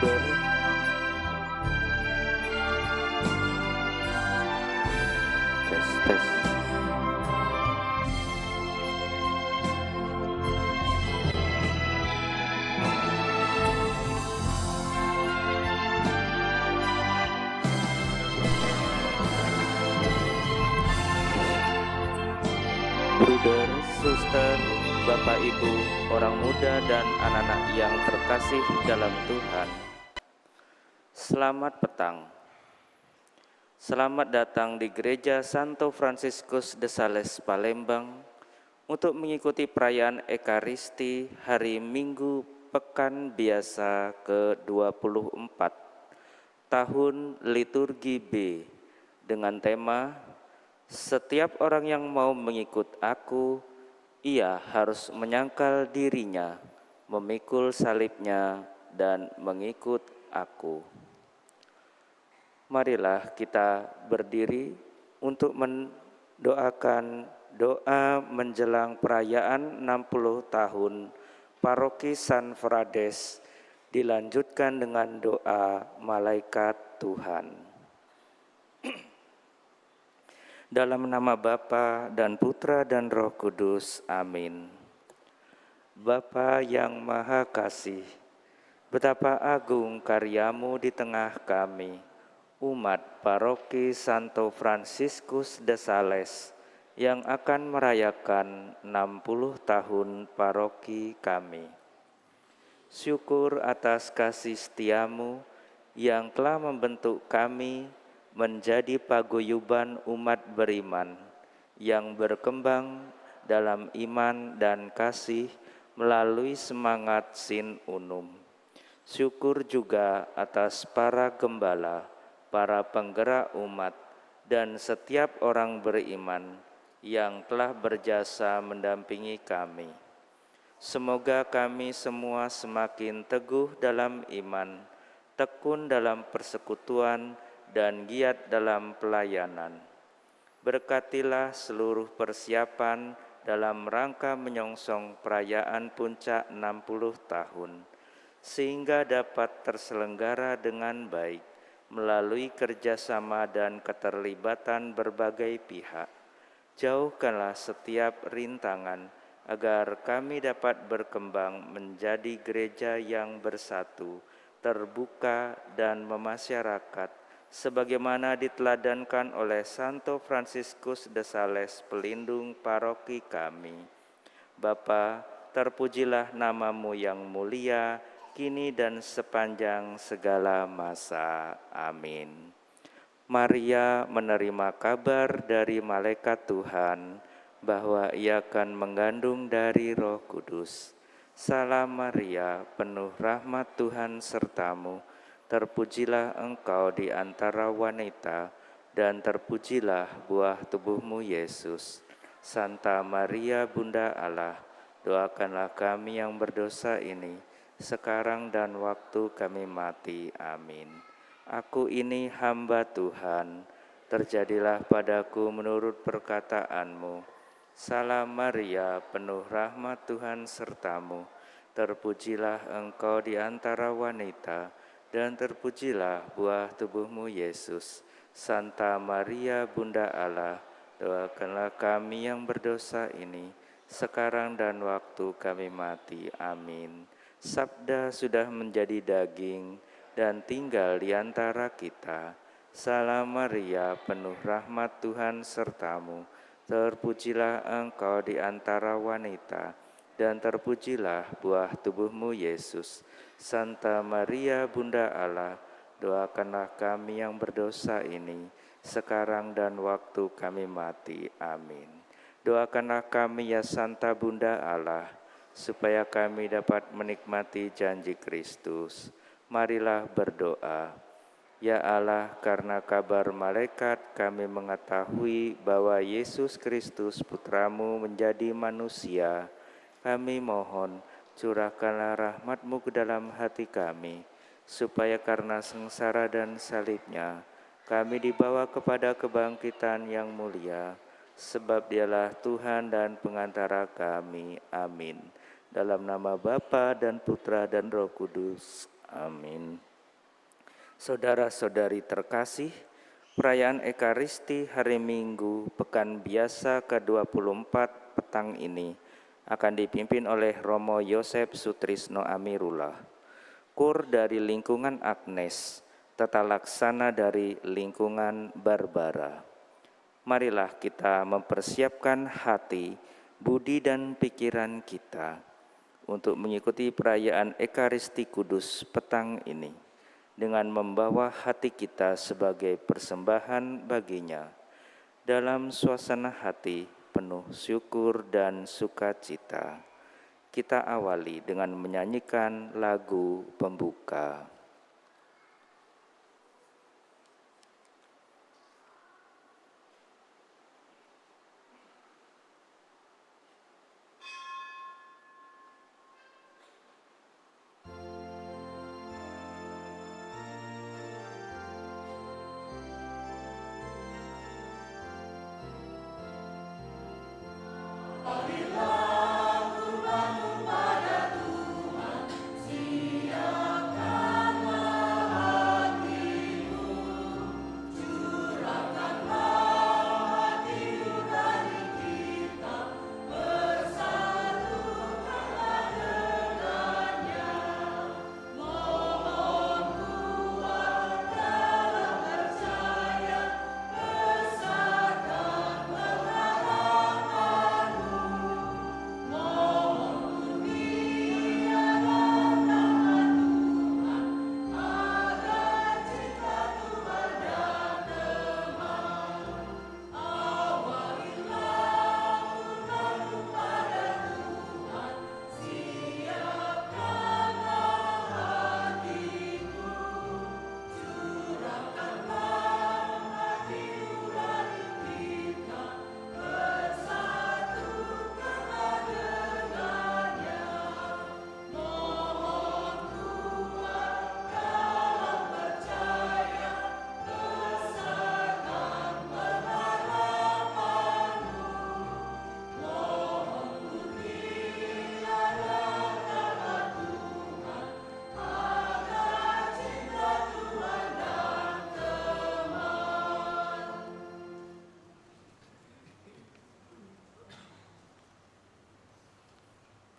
Bruder, tes tes. Bruder, suster, Bapak Ibu, orang muda dan anak-anak yang terkasih dalam Tuhan. Selamat petang. Selamat datang di Gereja Santo Fransiskus de Sales, Palembang untuk mengikuti perayaan Ekaristi hari Minggu Pekan Biasa ke-24 tahun Liturgi B dengan tema Setiap orang yang mau mengikut aku, ia harus menyangkal dirinya, memikul salibnya, dan mengikut aku. Marilah kita berdiri untuk mendoakan doa menjelang perayaan 60 tahun Paroki San Frades, dilanjutkan dengan doa Malaikat Tuhan. Dalam nama Bapa dan Putra dan Roh Kudus, amin. Bapa yang Maha Kasih, betapa agung karyamu di tengah kami, umat Paroki Santo Fransiskus de Sales, yang akan merayakan 60 tahun paroki kami. Syukur atas kasih setiamu yang telah membentuk kami menjadi paguyuban umat beriman yang berkembang dalam iman dan kasih melalui semangat Sin Unum. Syukur juga atas para gembala, para penggerak umat, dan setiap orang beriman yang telah berjasa mendampingi kami. Semoga kami semua semakin teguh dalam iman, tekun dalam persekutuan, dan giat dalam pelayanan. Berkatilah seluruh persiapan dalam rangka menyongsong perayaan puncak 60 tahun, sehingga dapat terselenggara dengan baik melalui kerjasama dan keterlibatan berbagai pihak. Jauhkanlah setiap rintangan agar kami dapat berkembang menjadi gereja yang bersatu, terbuka, dan memasyarakat, sebagaimana diteladankan oleh Santo Fransiskus de Sales, pelindung paroki kami. Bapa, terpujilah namamu yang mulia, kini dan sepanjang segala masa. Amin. Maria menerima kabar dari malaikat Tuhan bahwa ia akan mengandung dari Roh Kudus. Salam Maria, penuh rahmat Tuhan sertamu. Terpujilah engkau di antara wanita, dan terpujilah buah tubuhmu Yesus. Santa Maria Bunda Allah, doakanlah kami yang berdosa ini, sekarang dan waktu kami mati. Amin. Aku ini hamba Tuhan, terjadilah padaku menurut perkataanmu. Salam Maria, penuh rahmat Tuhan sertamu. Terpujilah engkau di antara wanita, dan terpujilah buah tubuhmu Yesus. Santa Maria Bunda Allah, doakanlah kami yang berdosa ini, sekarang dan waktu kami mati. Amin. Sabda sudah menjadi daging dan tinggal di antara kita. Salam Maria, penuh rahmat Tuhan sertamu. Terpujilah engkau di antara wanita, dan terpujilah buah tubuhmu Yesus. Santa Maria Bunda Allah, doakanlah kami yang berdosa ini, sekarang dan waktu kami mati. Amin. Doakanlah kami ya Santa Bunda Allah, supaya kami dapat menikmati janji Kristus. Marilah berdoa. Ya Allah, karena kabar malaikat kami mengetahui bahwa Yesus Kristus Putramu menjadi manusia. Kami mohon, curahkanlah rahmat-Mu ke dalam hati kami, supaya karena sengsara dan salibnya, kami dibawa kepada kebangkitan yang mulia, sebab Dialah Tuhan dan pengantara kami. Amin. Dalam nama Bapa dan Putra dan Roh Kudus. Amin. Saudara-saudari terkasih, perayaan Ekaristi hari Minggu Pekan Biasa ke-24 petang ini akan dipimpin oleh Romo Yosef Sutrisno Amirullah, Kur dari lingkungan Agnes, Tata Laksana dari lingkungan Barbara. Marilah kita mempersiapkan hati, budi dan pikiran kita untuk mengikuti perayaan Ekaristi Kudus petang ini dengan membawa hati kita sebagai persembahan baginya dalam suasana hati penuh syukur dan sukacita. Kita awali dengan menyanyikan lagu pembuka.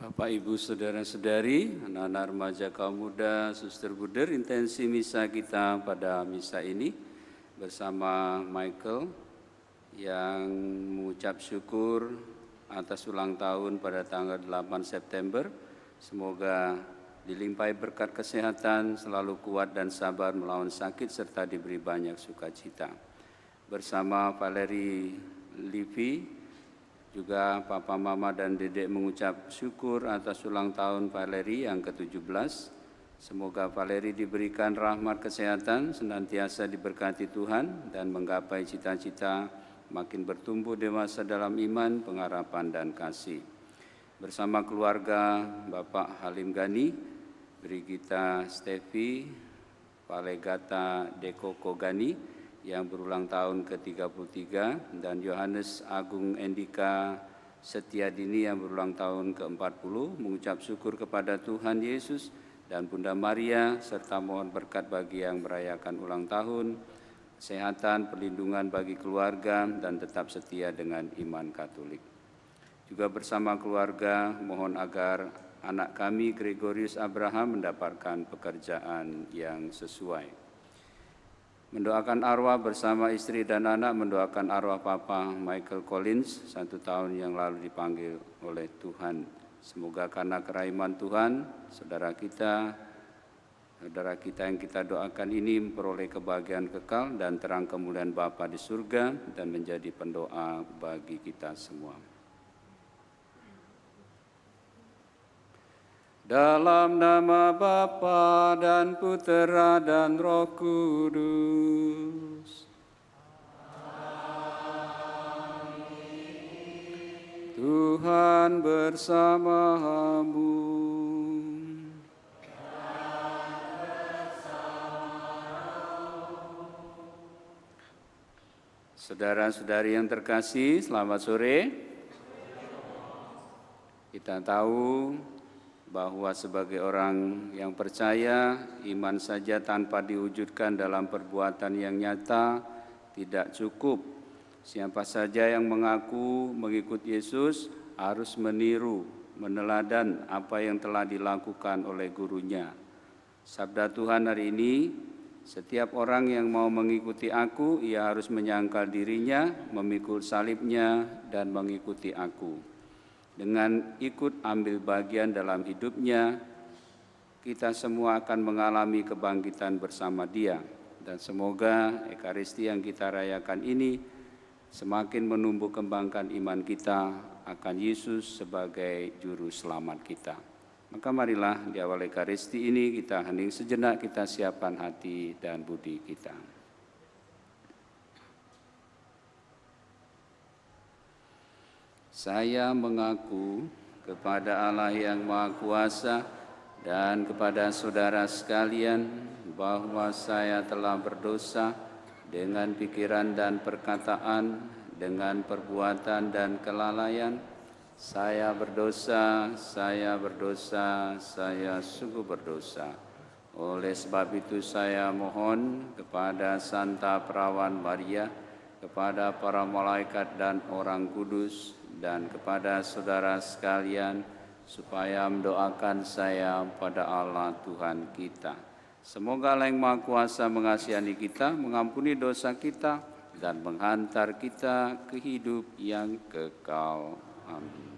Bapak, Ibu, Saudara-saudari, anak-anak remaja, kaum muda, suster buder, intensi misa kita pada misa ini bersama Michael yang mengucap syukur atas ulang tahun pada tanggal 8 September. Semoga dilimpahi berkat kesehatan, selalu kuat dan sabar melawan sakit serta diberi banyak sukacita. Bersama Valeri Livi, juga Papa, Mama, dan Dedek mengucap syukur atas ulang tahun Valeri yang ke-17. Semoga Valeri diberikan rahmat kesehatan, senantiasa diberkati Tuhan, dan menggapai cita-cita makin bertumbuh dewasa dalam iman, pengharapan, dan kasih. Bersama keluarga Bapak Halim Gani, Brigita Stevi, Valegata Dekoko Gani, yang berulang tahun ke-33, dan Yohanes Agung Endika Setiadini yang berulang tahun ke-40, mengucap syukur kepada Tuhan Yesus dan Bunda Maria, serta mohon berkat bagi yang merayakan ulang tahun, kesehatan, perlindungan bagi keluarga, dan tetap setia dengan iman Katolik. Juga bersama keluarga, mohon agar anak kami Gregorius Abraham mendapatkan pekerjaan yang sesuai. Mendoakan arwah bersama istri dan anak, mendoakan arwah Papa Michael Collins, 1 tahun yang lalu dipanggil oleh Tuhan. Semoga karena kerahiman Tuhan, saudara kita yang kita doakan ini memperoleh kebahagiaan kekal dan terang kemuliaan Bapa di surga dan menjadi pendoa bagi kita semua. Dalam nama Bapa dan Putera dan Roh Kudus. Amin. Tuhan bersamamu. Saudara-saudari yang terkasih, selamat sore. Kita tahu bahwa sebagai orang yang percaya, iman saja tanpa diwujudkan dalam perbuatan yang nyata tidak cukup. Siapa saja yang mengaku mengikut Yesus harus meniru, meneladan apa yang telah dilakukan oleh gurunya. Sabda Tuhan hari ini, setiap orang yang mau mengikuti aku, ia harus menyangkal dirinya, memikul salibnya, dan mengikuti aku. Dengan ikut ambil bagian dalam hidupnya, kita semua akan mengalami kebangkitan bersama Dia. Dan semoga Ekaristi yang kita rayakan ini semakin menumbuh kembangkan iman kita akan Yesus sebagai Juru Selamat kita. Maka marilah di awal Ekaristi ini kita hening sejenak, kita siapkan hati dan budi kita. Saya mengaku kepada Allah yang Maha Kuasa dan kepada saudara sekalian bahwa saya telah berdosa dengan pikiran dan perkataan, dengan perbuatan dan kelalaian. Saya berdosa, saya sungguh berdosa. Oleh sebab itu saya mohon kepada Santa Perawan Maria, kepada para malaikat dan orang kudus, dan kepada saudara sekalian, supaya mendoakan saya pada Allah Tuhan kita. Semoga Allah yang Maha Kuasa mengasihani kita, mengampuni dosa kita, dan menghantar kita ke hidup yang kekal. Amin.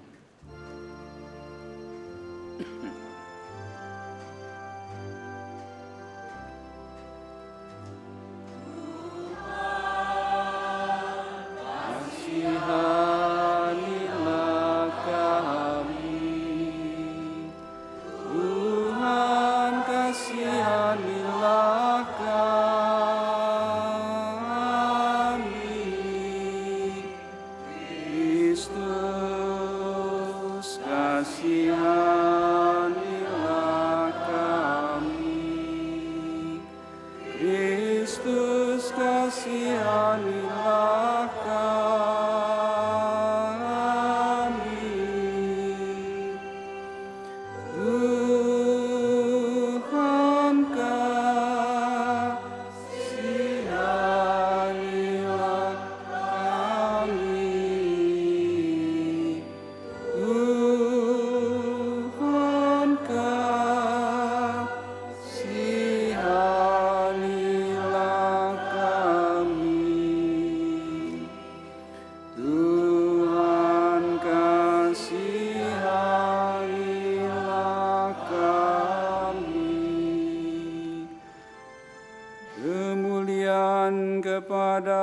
kepada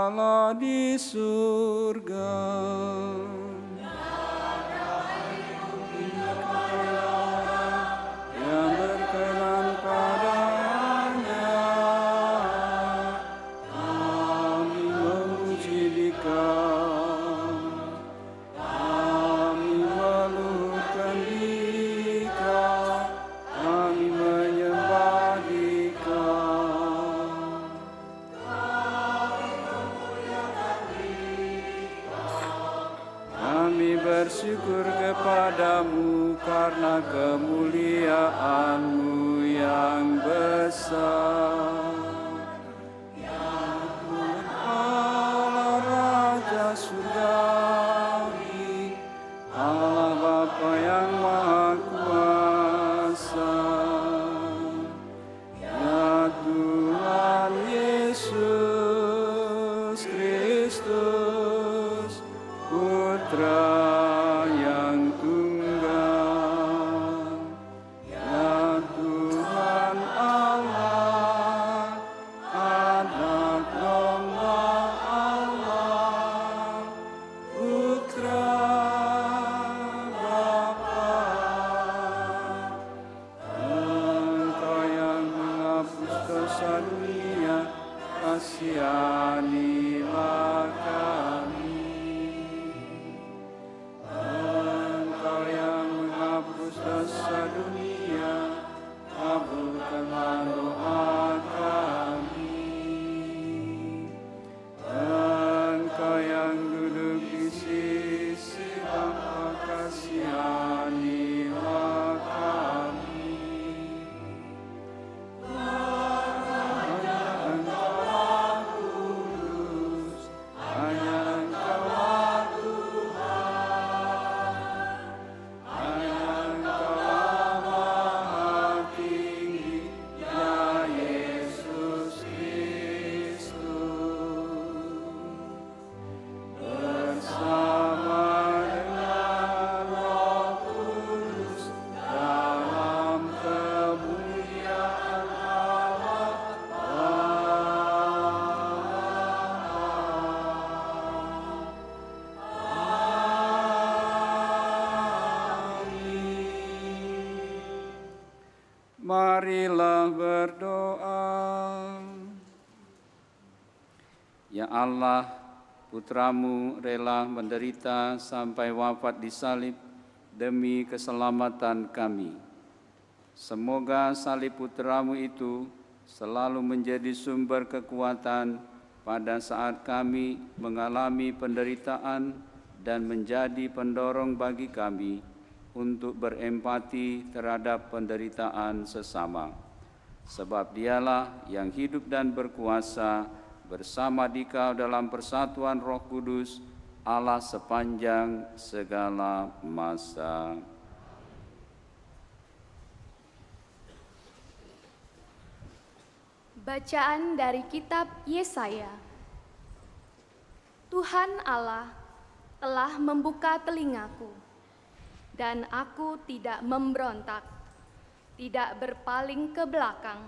Allah di surga. Yang berkenan padanya, kami memuji Dikau, kami meluhurkan Dikau, kami menyembah Dikau. Marilah berdoa. Ya Allah, Putramu rela menderita sampai wafat di salib demi keselamatan kami. Semoga salib Putramu itu selalu menjadi sumber kekuatan pada saat kami mengalami penderitaan dan menjadi pendorong bagi kami untuk berempati terhadap penderitaan sesama. Sebab Dialah yang hidup dan berkuasa bersama Dikau dalam persatuan Roh Kudus, Allah sepanjang segala masa. Bacaan dari kitab Yesaya. Tuhan Allah telah membuka telingaku, dan aku tidak memberontak, tidak berpaling ke belakang.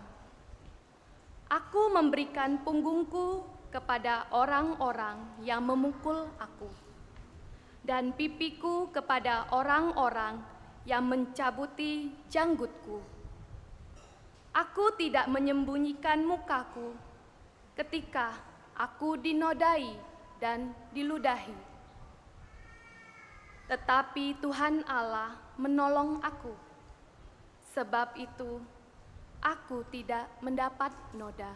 Aku memberikan punggungku kepada orang-orang yang memukul aku, dan pipiku kepada orang-orang yang mencabuti janggutku. Aku tidak menyembunyikan mukaku ketika aku dinodai dan diludahi. Tetapi Tuhan Allah menolong aku. Sebab itu, aku tidak mendapat noda.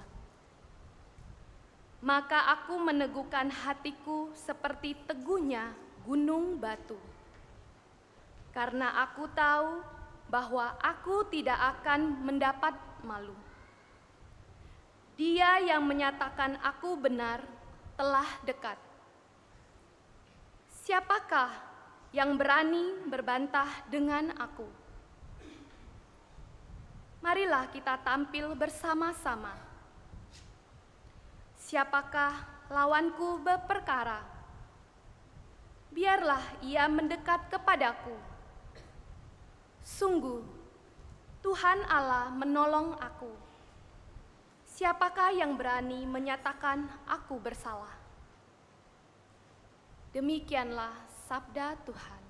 Maka aku meneguhkan hatiku seperti teguhnya gunung batu. Karena aku tahu bahwa aku tidak akan mendapat malu. Dia yang menyatakan aku benar telah dekat. Siapakah yang berani berbantah dengan aku? Marilah kita tampil bersama-sama. Siapakah lawanku berperkara? Biarlah ia mendekat kepadaku. Sungguh, Tuhan Allah menolong aku. Siapakah yang berani menyatakan aku bersalah? Demikianlah sabda Tuhan.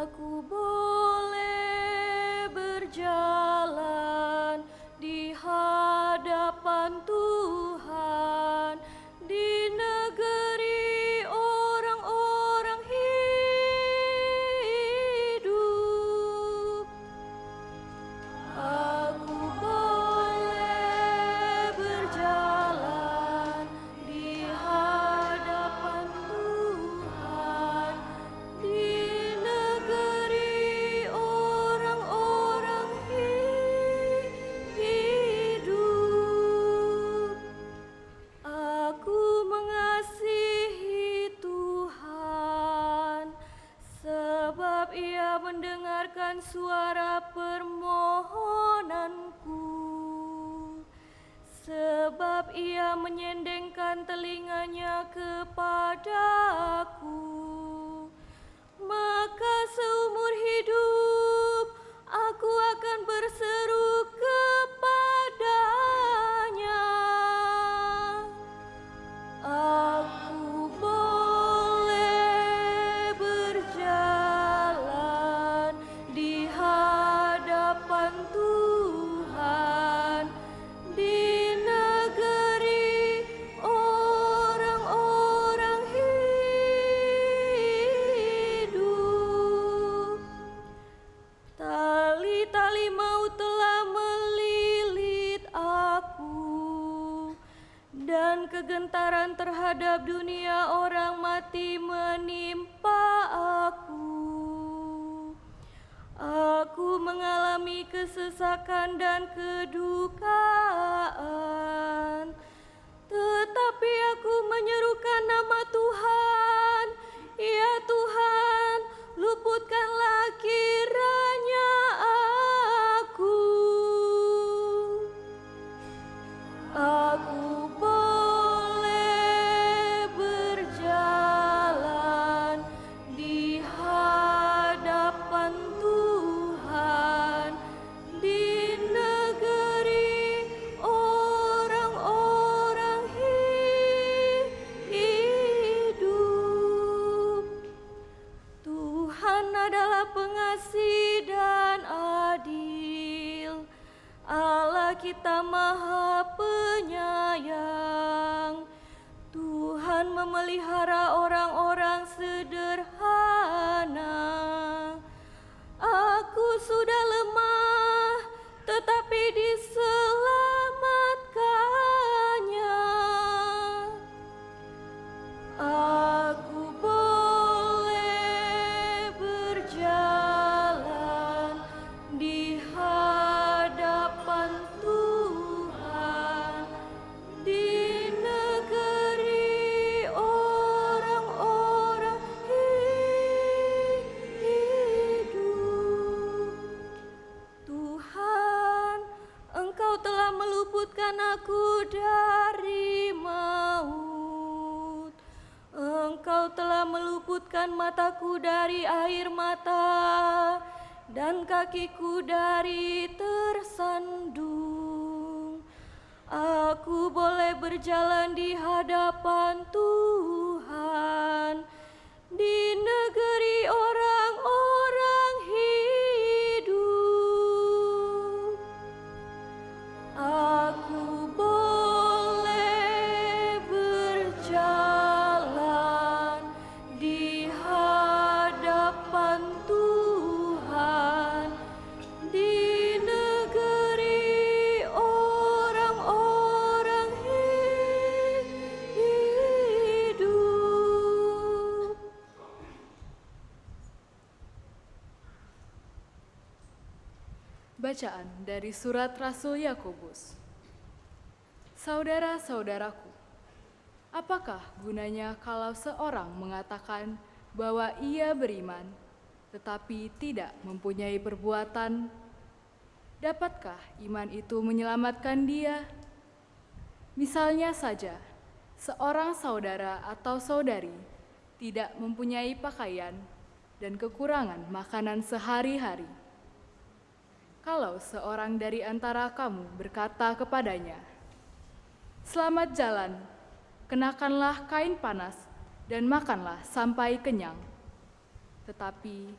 Aku boleh berjalan di hadapan Tuhan di negeri orang-orang hidup. Aku boleh berjalan di hadapan Tuhan di negeri orang-orang hidup. Aku mengasihi Tuhan, sebab Ia mendengarkan suara permohonanku. Sebab Ia menyendengkan telinganya kepadaku. Maka seumur hidup aku akan berseru kepadanya. Aku boleh berjalan di hadapan Tuhan di negeri orang-orang hidup. Tali-tali maut telah melilit aku, dan kegentaran terhadap dunia orang mati menimpa aku. Aku mengalami kesesakan dan kedukaan, tetapi aku menyerukan nama Tuhan. Ya Tuhan, luputkanlah kiranya aku. Aku kasih dan adil. Allah kita Maha Penyayang, Tuhan memelihara orang-orang sederhana. Aku sudah lemah, tetapi diselamatkannya. Aku boleh berjalan di hadapan Tuhan, di negeri orang-orang hidup. Tuhan, Engkau telah meluputkan aku dari maut. Engkau telah meluputkan mataku dari air mata dan kakiku dari tersandung. Aku boleh berjalan di hadapan Tuhan, di negeri orang-orang hidup. Aku boleh berjalan di hadapan Tuhan, di negeri orang-orang hidup. Bacaan dari Surat Rasul Yakobus. Saudara-saudaraku, apakah gunanya kalau seorang mengatakan bahwa ia beriman, tetapi tidak mempunyai perbuatan? Dapatkah iman itu menyelamatkan dia? Misalnya saja, seorang saudara atau saudari tidak mempunyai pakaian dan kekurangan makanan sehari-hari. Kalau seorang dari antara kamu berkata kepadanya, "Selamat jalan, kenakanlah kain panas dan makanlah sampai kenyang," tetapi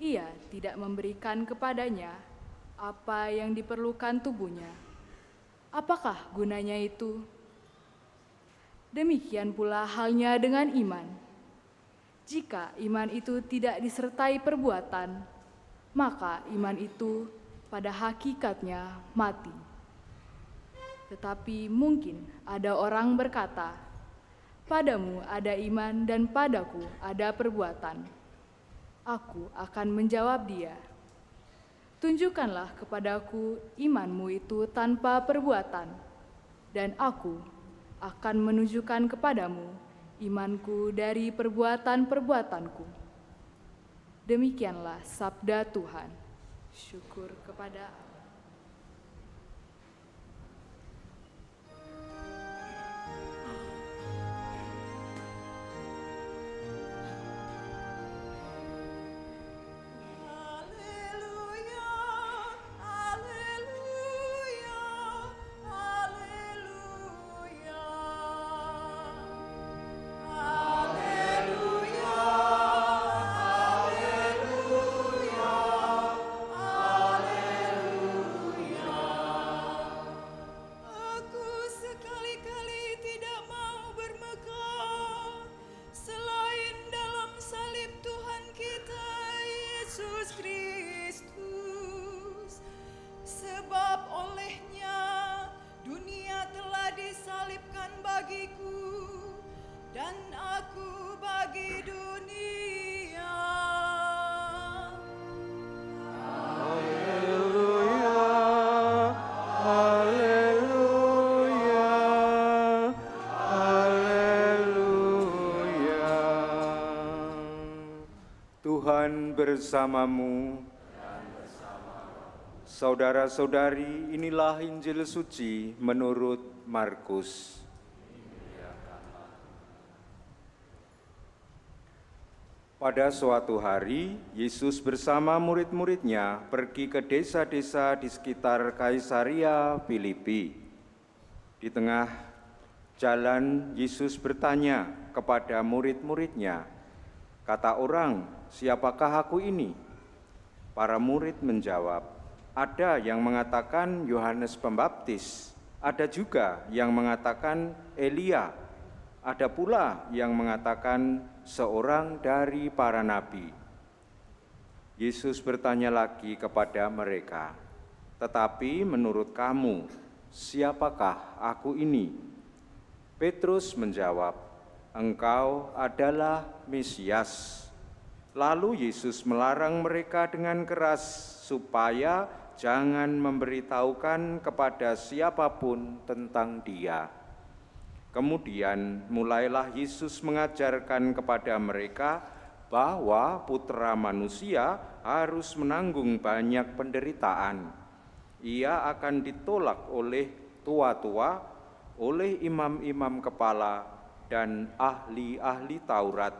ia tidak memberikan kepadanya apa yang diperlukan tubuhnya, apakah gunanya itu? Demikian pula halnya dengan iman. Jika iman itu tidak disertai perbuatan, maka iman itu pada hakikatnya mati. Tetapi mungkin ada orang berkata, "Padamu ada iman dan padaku ada perbuatan." Aku akan menjawab dia, "Tunjukkanlah kepadaku imanmu itu tanpa perbuatan, dan aku akan menunjukkan kepadamu imanku dari perbuatan-perbuatanku." Demikianlah sabda Tuhan. Syukur kepada Allah. Tuhan bersamamu. Saudara-saudari, inilah Injil suci menurut Markus. Pada suatu hari, Yesus bersama murid-muridnya pergi ke desa-desa di sekitar Kaisaria Filipi. Di tengah jalan, Yesus bertanya kepada murid-muridnya, "Kata orang, siapakah aku ini?" Para murid menjawab, "Ada yang mengatakan Yohanes Pembaptis, ada juga yang mengatakan Elia, ada pula yang mengatakan seorang dari para nabi." Yesus bertanya lagi kepada mereka, "Tetapi menurut kamu, siapakah aku ini?" Petrus menjawab, "Engkau adalah Mesias." Lalu Yesus melarang mereka dengan keras supaya jangan memberitahukan kepada siapapun tentang Dia. Kemudian mulailah Yesus mengajarkan kepada mereka bahwa Putra Manusia harus menanggung banyak penderitaan. Ia akan ditolak oleh tua-tua, oleh imam-imam kepala dan ahli-ahli Taurat,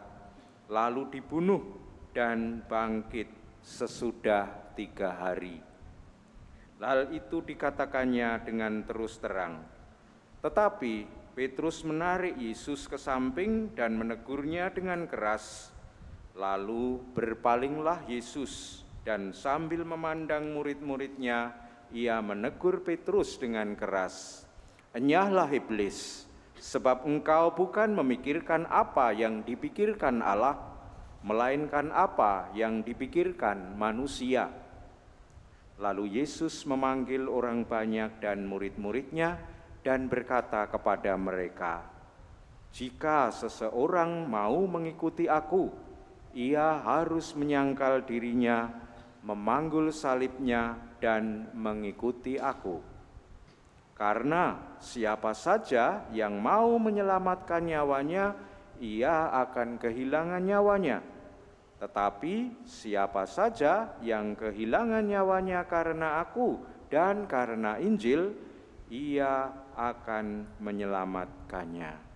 lalu dibunuh dan bangkit sesudah 3 hari. Hal itu dikatakannya dengan terus terang. Tetapi Petrus menarik Yesus ke samping dan menegurnya dengan keras. Lalu berpalinglah Yesus dan sambil memandang murid-muridnya, ia menegur Petrus dengan keras, "Enyahlah iblis, sebab engkau bukan memikirkan apa yang dipikirkan Allah, melainkan apa yang dipikirkan manusia." Lalu Yesus memanggil orang banyak dan murid-muridnya dan berkata kepada mereka, "Jika seseorang mau mengikuti aku, ia harus menyangkal dirinya, memanggul salibnya dan mengikuti aku. Karena siapa saja yang mau menyelamatkan nyawanya, ia akan kehilangan nyawanya. Tetapi siapa saja yang kehilangan nyawanya karena aku dan karena Injil, ia akan menyelamatkannya."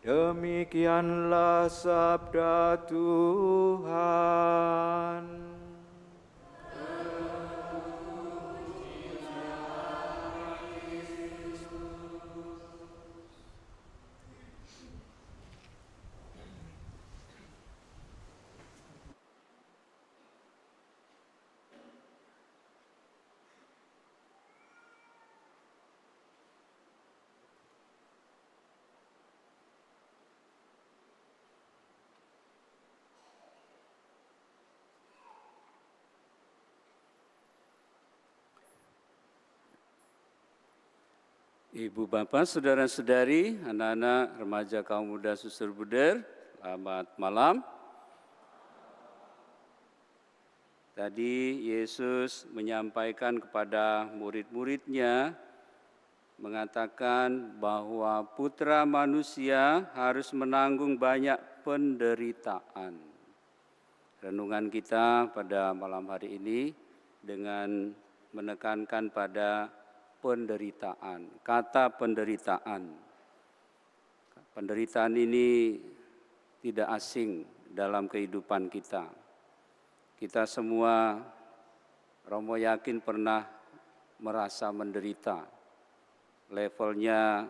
Demikianlah sabda Tuhan. Ibu Bapak, saudara-saudari, anak-anak, remaja, kaum muda, suster Buder, selamat malam. Tadi Yesus menyampaikan kepada murid-muridnya, mengatakan bahwa Putra Manusia harus menanggung banyak penderitaan. Renungan kita pada malam hari ini dengan menekankan pada penderitaan, kata penderitaan. Penderitaan ini tidak asing dalam kehidupan kita. Kita semua, Romo yakin pernah merasa menderita. Levelnya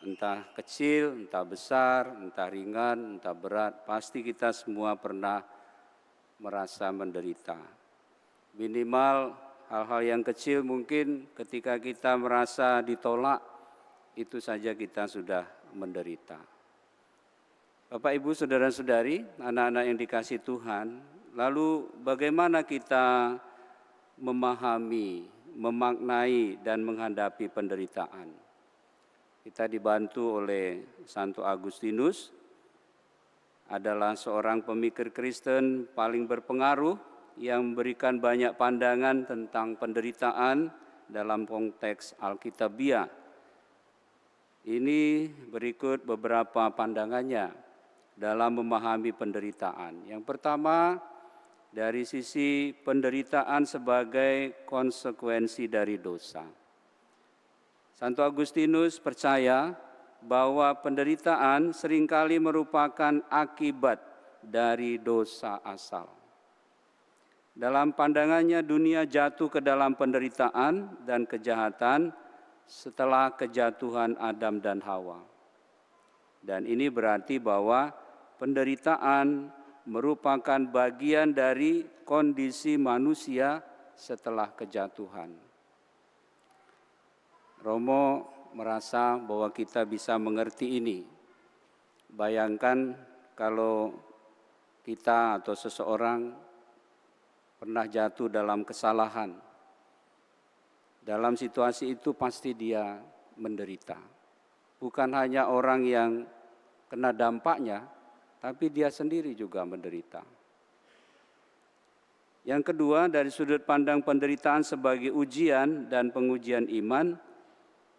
entah kecil, entah besar, entah ringan, entah berat, pasti kita semua pernah merasa menderita. Minimal hal-hal yang kecil mungkin ketika kita merasa ditolak, itu saja kita sudah menderita. Bapak, Ibu, saudara-saudari, anak-anak yang dikasihi Tuhan, lalu bagaimana kita memahami, memaknai, dan menghadapi penderitaan? Kita dibantu oleh Santo Agustinus, adalah seorang pemikir Kristen paling berpengaruh yang memberikan banyak pandangan tentang penderitaan dalam konteks Alkitabiah. Ini berikut beberapa pandangannya dalam memahami penderitaan. Yang pertama, dari sisi penderitaan sebagai konsekuensi dari dosa. Santo Agustinus percaya bahwa penderitaan seringkali merupakan akibat dari dosa asal. Dalam pandangannya, dunia jatuh ke dalam penderitaan dan kejahatan setelah kejatuhan Adam dan Hawa. Dan ini berarti bahwa penderitaan merupakan bagian dari kondisi manusia setelah kejatuhan. Romo merasa bahwa kita bisa mengerti ini. Bayangkan kalau kita atau seseorang pernah jatuh dalam kesalahan. Dalam situasi itu pasti dia menderita. Bukan hanya orang yang kena dampaknya, tapi dia sendiri juga menderita. Yang kedua, dari sudut pandang penderitaan sebagai ujian dan pengujian iman,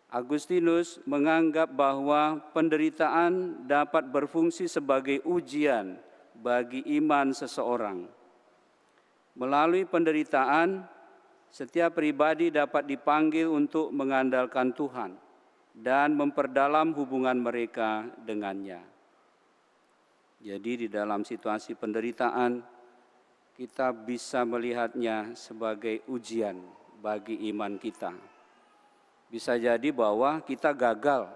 Agustinus menganggap bahwa penderitaan dapat berfungsi sebagai ujian bagi iman seseorang. Melalui penderitaan, setiap pribadi dapat dipanggil untuk mengandalkan Tuhan dan memperdalam hubungan mereka dengannya. Jadi di dalam situasi penderitaan, kita bisa melihatnya sebagai ujian bagi iman kita. Bisa jadi bahwa kita gagal.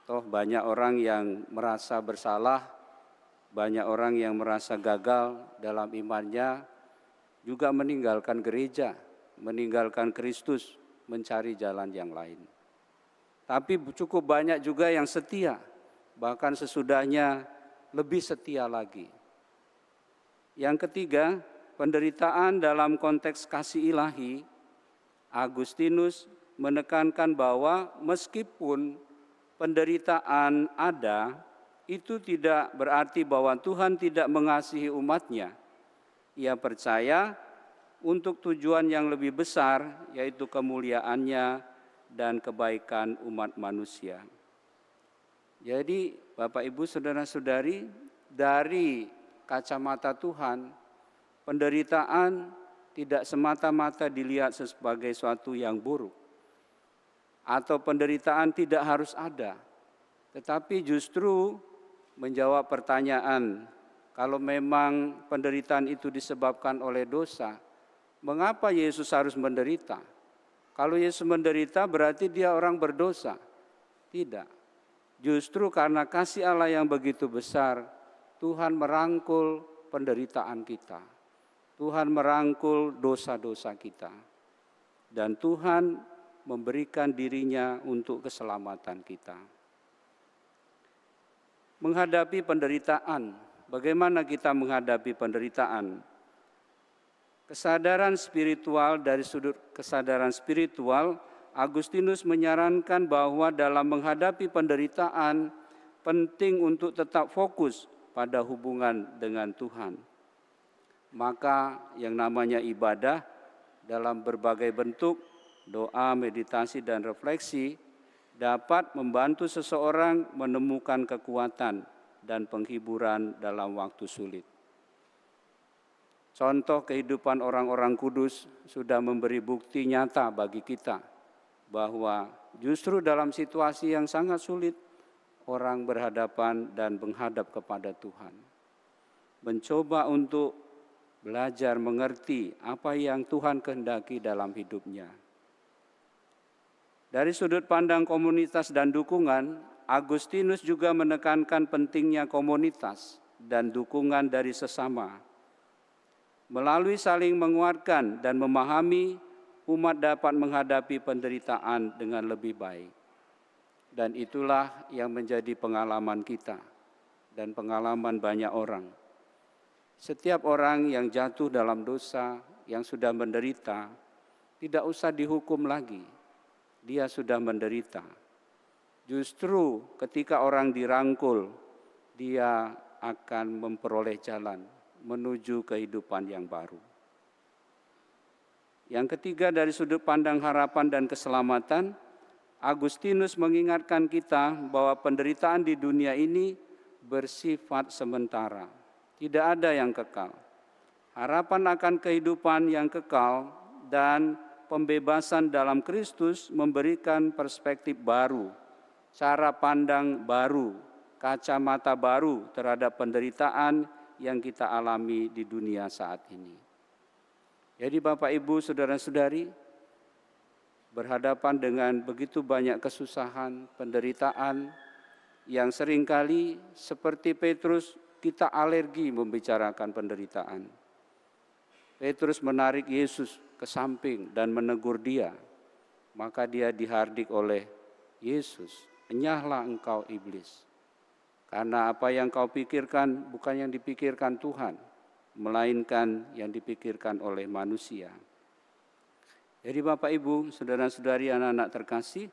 Toh banyak orang yang merasa bersalah, banyak orang yang merasa gagal dalam imannya, juga meninggalkan gereja, meninggalkan Kristus, mencari jalan yang lain. Tapi cukup banyak juga yang setia, bahkan sesudahnya lebih setia lagi. Yang ketiga, penderitaan dalam konteks kasih ilahi, Agustinus menekankan bahwa meskipun penderitaan ada, itu tidak berarti bahwa Tuhan tidak mengasihi umatnya. Ia percaya untuk tujuan yang lebih besar, yaitu kemuliaannya dan kebaikan umat manusia. Jadi Bapak Ibu Saudara-saudari, dari kacamata Tuhan, penderitaan tidak semata-mata dilihat sebagai suatu yang buruk. Atau penderitaan tidak harus ada, tetapi justru menjawab pertanyaan, kalau memang penderitaan itu disebabkan oleh dosa, mengapa Yesus harus menderita? Kalau Yesus menderita berarti dia orang berdosa. Tidak, justru karena kasih Allah yang begitu besar, Tuhan merangkul penderitaan kita. Tuhan merangkul dosa-dosa kita. Dan Tuhan memberikan dirinya untuk keselamatan kita. Menghadapi penderitaan, bagaimana kita menghadapi penderitaan? Kesadaran spiritual, dari sudut kesadaran spiritual, Agustinus menyarankan bahwa dalam menghadapi penderitaan, penting untuk tetap fokus pada hubungan dengan Tuhan. Maka yang namanya ibadah dalam berbagai bentuk, doa, meditasi, dan refleksi dapat membantu seseorang menemukan kekuatan dan penghiburan dalam waktu sulit. Contoh kehidupan orang-orang kudus sudah memberi bukti nyata bagi kita bahwa justru dalam situasi yang sangat sulit, orang berhadapan dan menghadap kepada Tuhan. Mencoba untuk belajar mengerti apa yang Tuhan kehendaki dalam hidupnya. Dari sudut pandang komunitas dan dukungan, Agustinus juga menekankan pentingnya komunitas dan dukungan dari sesama. Melalui saling menguatkan dan memahami, umat dapat menghadapi penderitaan dengan lebih baik. Dan itulah yang menjadi pengalaman kita dan pengalaman banyak orang. Setiap orang yang jatuh dalam dosa, yang sudah menderita, tidak usah dihukum lagi. Dia sudah menderita. Justru ketika orang dirangkul, dia akan memperoleh jalan menuju kehidupan yang baru. Yang ketiga, dari sudut pandang harapan dan keselamatan, Agustinus mengingatkan kita bahwa penderitaan di dunia ini bersifat sementara. Tidak ada yang kekal. Harapan akan kehidupan yang kekal dan pembebasan dalam Kristus memberikan perspektif baru, cara pandang baru, kacamata baru terhadap penderitaan yang kita alami di dunia saat ini. Jadi Bapak Ibu Saudara-saudari, berhadapan dengan begitu banyak kesusahan, penderitaan yang seringkali seperti Petrus kita alergi membicarakan penderitaan. Petrus menarik Yesus ke samping dan menegur dia. Maka dia dihardik oleh Yesus, "Enyahlah engkau iblis. Karena apa yang kau pikirkan bukan yang dipikirkan Tuhan, melainkan yang dipikirkan oleh manusia." Jadi Bapak Ibu, saudara-saudari, anak-anak terkasih,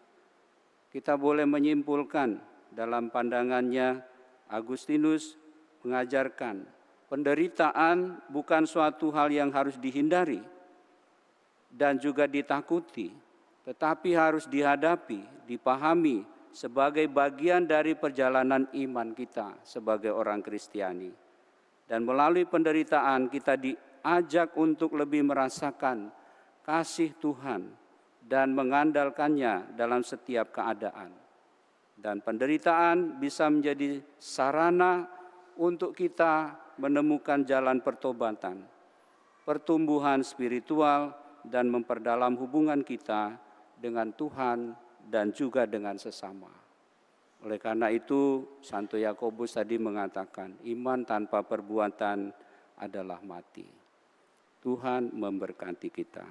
kita boleh menyimpulkan dalam pandangannya Agustinus mengajarkan penderitaan bukan suatu hal yang harus dihindari dan juga ditakuti, tetapi harus dihadapi, dipahami sebagai bagian dari perjalanan iman kita sebagai orang Kristiani. Dan melalui penderitaan kita diajak untuk lebih merasakan kasih Tuhan dan mengandalkannya dalam setiap keadaan. Dan penderitaan bisa menjadi sarana untuk kita menemukan jalan pertobatan, pertumbuhan spiritual, dan memperdalam hubungan kita dengan Tuhan dan juga dengan sesama. Oleh karena itu, Santo Yakobus tadi mengatakan, iman tanpa perbuatan adalah mati. Tuhan memberkati kita.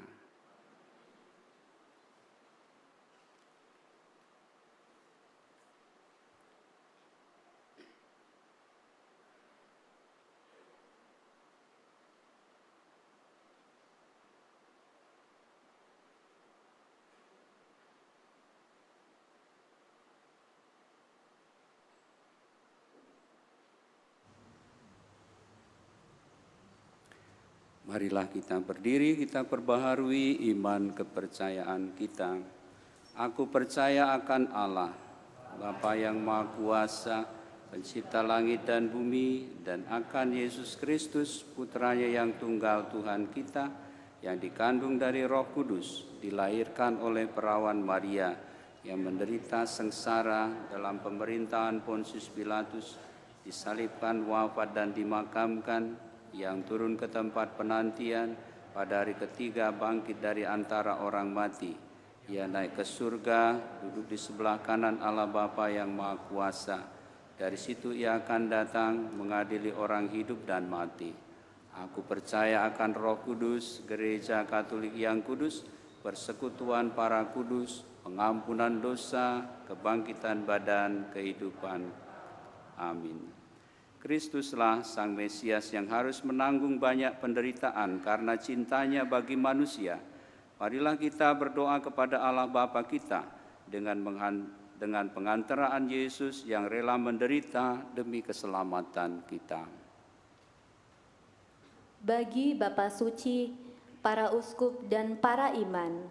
Marilah kita berdiri, kita perbaharui iman kepercayaan kita. Aku percaya akan Allah, Bapa yang Maha Kuasa, Pencipta langit dan bumi, dan akan Yesus Kristus, Putranya yang tunggal Tuhan kita, yang dikandung dari Roh Kudus, dilahirkan oleh perawan Maria, yang menderita sengsara dalam pemerintahan Pontius Pilatus, disalibkan, wafat dan dimakamkan, yang turun ke tempat penantian, pada hari ketiga bangkit dari antara orang mati. Ia naik ke surga, duduk di sebelah kanan Allah Bapa yang Maha Kuasa. Dari situ ia akan datang mengadili orang hidup dan mati. Aku percaya akan Roh Kudus, Gereja Katolik yang kudus, persekutuan para kudus, pengampunan dosa, kebangkitan badan, kehidupan. Amin. Kristuslah Sang Mesias yang harus menanggung banyak penderitaan karena cintanya bagi manusia. Marilah kita berdoa kepada Allah Bapa kita dengan pengantaraan Yesus yang rela menderita demi keselamatan kita. Bagi Bapa Suci, para uskup dan para iman,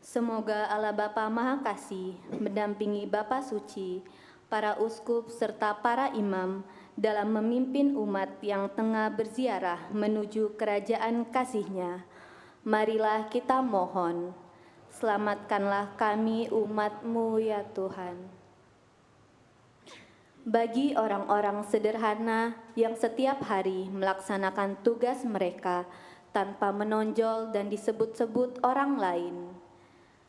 semoga Allah Bapa Maha Kasih mendampingi Bapa Suci, para uskup serta para imam dalam memimpin umat yang tengah berziarah menuju kerajaan kasih-Nya. Marilah kita mohon, selamatkanlah kami umat-Mu ya Tuhan. Bagi orang-orang sederhana yang setiap hari melaksanakan tugas mereka tanpa menonjol dan disebut-sebut orang lain,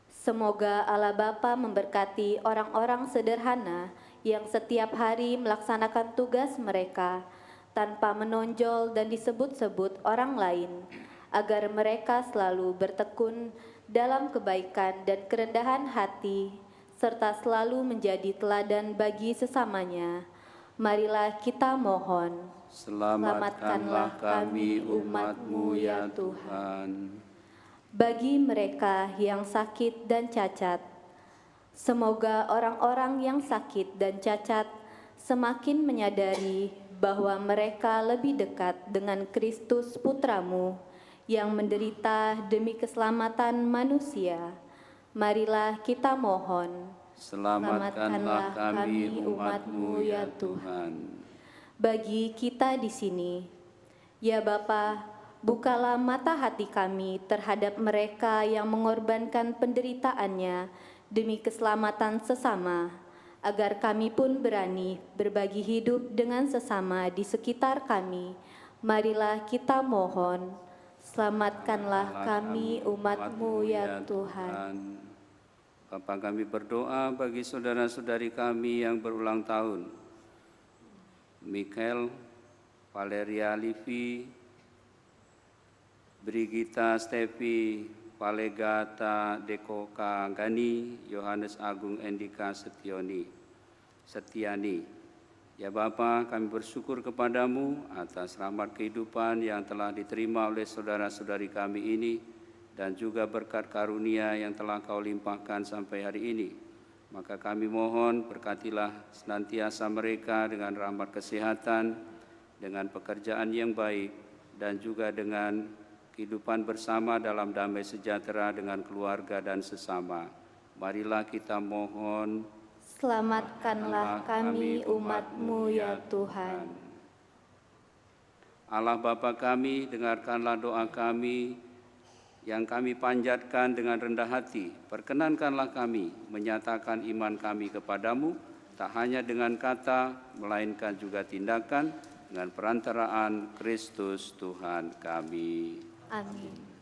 semoga Allah Bapa memberkati orang-orang sederhana yang setiap hari melaksanakan tugas mereka tanpa menonjol dan disebut-sebut orang lain, agar mereka selalu bertekun dalam kebaikan dan kerendahan hati, serta selalu menjadi teladan bagi sesamanya. Marilah kita mohon, selamatkanlah kami umat-Mu ya Tuhan. Bagi mereka yang sakit dan cacat, semoga orang-orang yang sakit dan cacat semakin menyadari bahwa mereka lebih dekat dengan Kristus Putra-Mu yang menderita demi keselamatan manusia. Marilah kita mohon, selamatkanlah kami umat-Mu ya Tuhan. Bagi kita di sini, ya Bapa, bukalah mata hati kami terhadap mereka yang mengorbankan penderitaannya demi keselamatan sesama, agar kami pun berani berbagi hidup dengan sesama di sekitar kami. Marilah kita mohon, selamatkanlah kami umat-Mu ya Tuhan. Bapa, kami berdoa bagi saudara-saudari kami yang berulang tahun. Michael, Valeria Livi, Brigita Stevi, Palegata Dekoka Gani, Yohanes Agung Endika Setiani. Ya Bapa, kami bersyukur kepadamu atas rahmat kehidupan yang telah diterima oleh saudara-saudari kami ini dan juga berkat karunia yang telah Kau limpahkan sampai hari ini. Maka kami mohon berkatilah senantiasa mereka dengan rahmat kesehatan, dengan pekerjaan yang baik, dan juga dengan kehidupan bersama dalam damai sejahtera dengan keluarga dan sesama. Marilah kita mohon, Selamatkanlah kami umat-Mu ya Tuhan. Allah Bapa kami, dengarkanlah doa kami yang kami panjatkan dengan rendah hati. Perkenankanlah kami menyatakan iman kami kepadamu, tak hanya dengan kata, melainkan juga tindakan, dengan perantaraan Kristus Tuhan kami. Amin.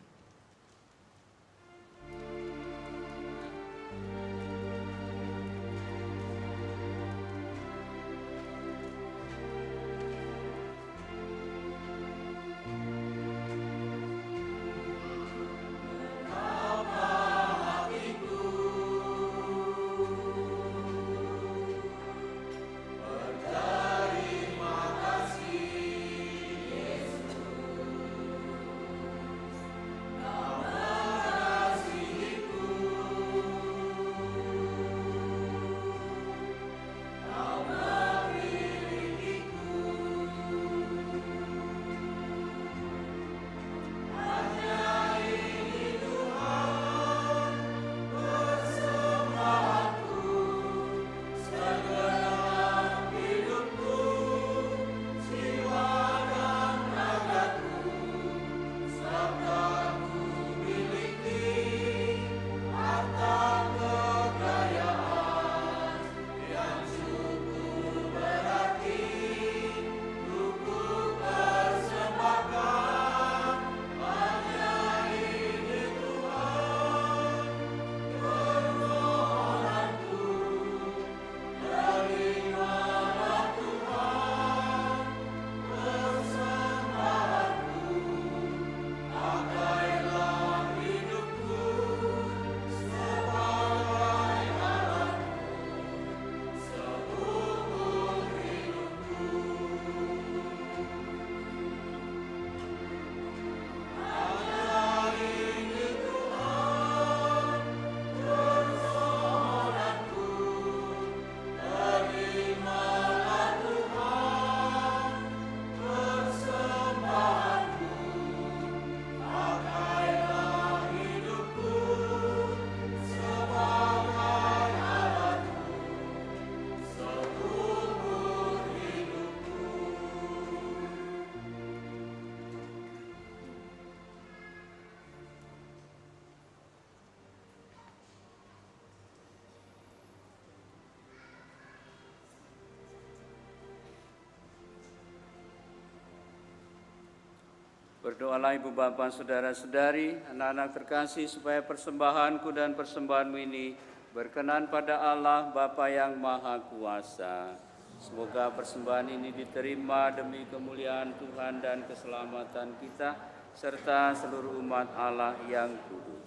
Berdoalah Ibu Bapa, Saudara-saudari, anak-anak terkasih, supaya persembahanku dan persembahanmu ini berkenan pada Allah Bapa yang Maha Kuasa. Semoga persembahan ini diterima demi kemuliaan Tuhan dan keselamatan kita, serta seluruh umat Allah yang kudus.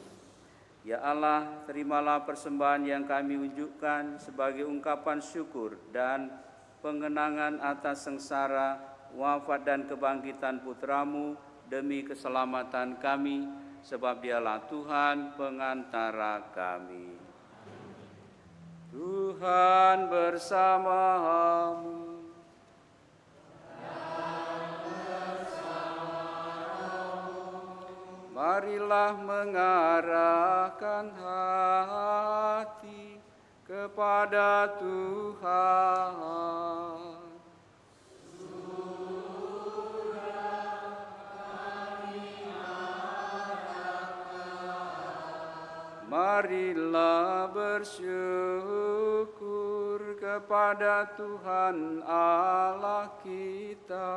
Ya Allah, terimalah persembahan yang kami unjukkan sebagai ungkapan syukur dan pengenangan atas sengsara, wafat dan kebangkitan Putra-Mu, demi keselamatan kami, sebab Dialah Tuhan pengantara kami. Tuhan bersamamu. Marilah mengarahkan hati kepada Tuhan. Marilah bersyukur kepada Tuhan Allah kita.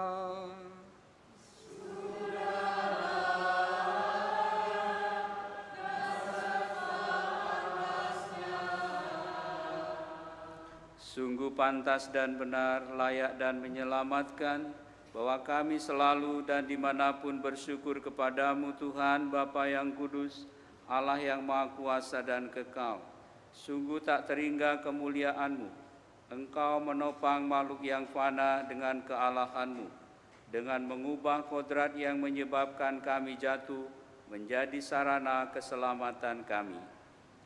Sungguh pantas dan benar, layak dan menyelamatkan, bahwa kami selalu dan dimanapun bersyukur kepadamu Tuhan Bapa yang kudus, Allah yang Maha Kuasa dan kekal. Sungguh tak terhingga kemuliaan-Mu. Engkau menopang makhluk yang fana dengan kealahan-Mu, dengan mengubah kodrat yang menyebabkan kami jatuh menjadi sarana keselamatan kami.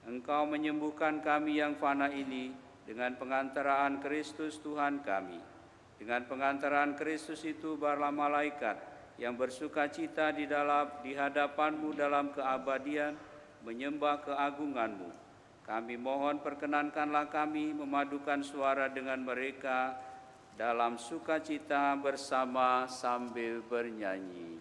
Engkau menyembuhkan kami yang fana ini dengan pengantaraan Kristus Tuhan kami. Dengan pengantaraan Kristus itu barulah malaikat yang bersukacita di hadapan-Mu dalam keabadian menyembah keagungan-Mu. Kami mohon perkenankanlah kami memadukan suara dengan mereka dalam sukacita bersama sambil bernyanyi.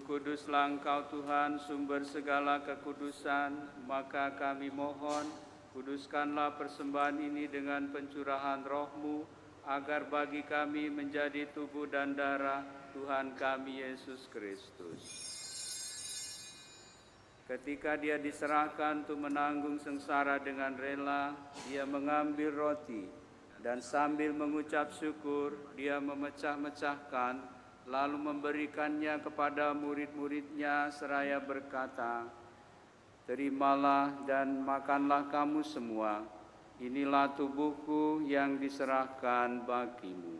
Kuduslah Engkau Tuhan, sumber segala kekudusan, maka kami mohon, kuduskanlah persembahan ini dengan pencurahan Roh-Mu, agar bagi kami menjadi tubuh dan darah Tuhan kami Yesus Kristus. Ketika Dia diserahkan untuk menanggung sengsara dengan rela, Dia mengambil roti, dan sambil mengucap syukur, Dia memecah-mecahkan, lalu memberikannya kepada murid-murid-Nya seraya berkata, "Terimalah dan makanlah kamu semua, inilah tubuhku yang diserahkan bagimu."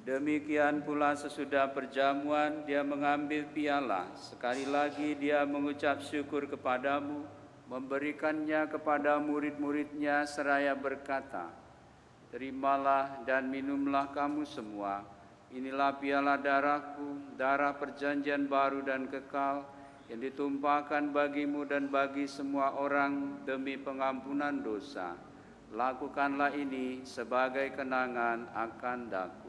Demikian pula sesudah perjamuan, Dia mengambil piala. Sekali lagi Dia mengucap syukur kepadamu, memberikannya kepada murid-murid-Nya seraya berkata, "Terimalah dan minumlah kamu semua. Inilah piala darahku, darah perjanjian baru dan kekal, yang ditumpahkan bagimu dan bagi semua orang demi pengampunan dosa. Lakukanlah ini sebagai kenangan akan daku."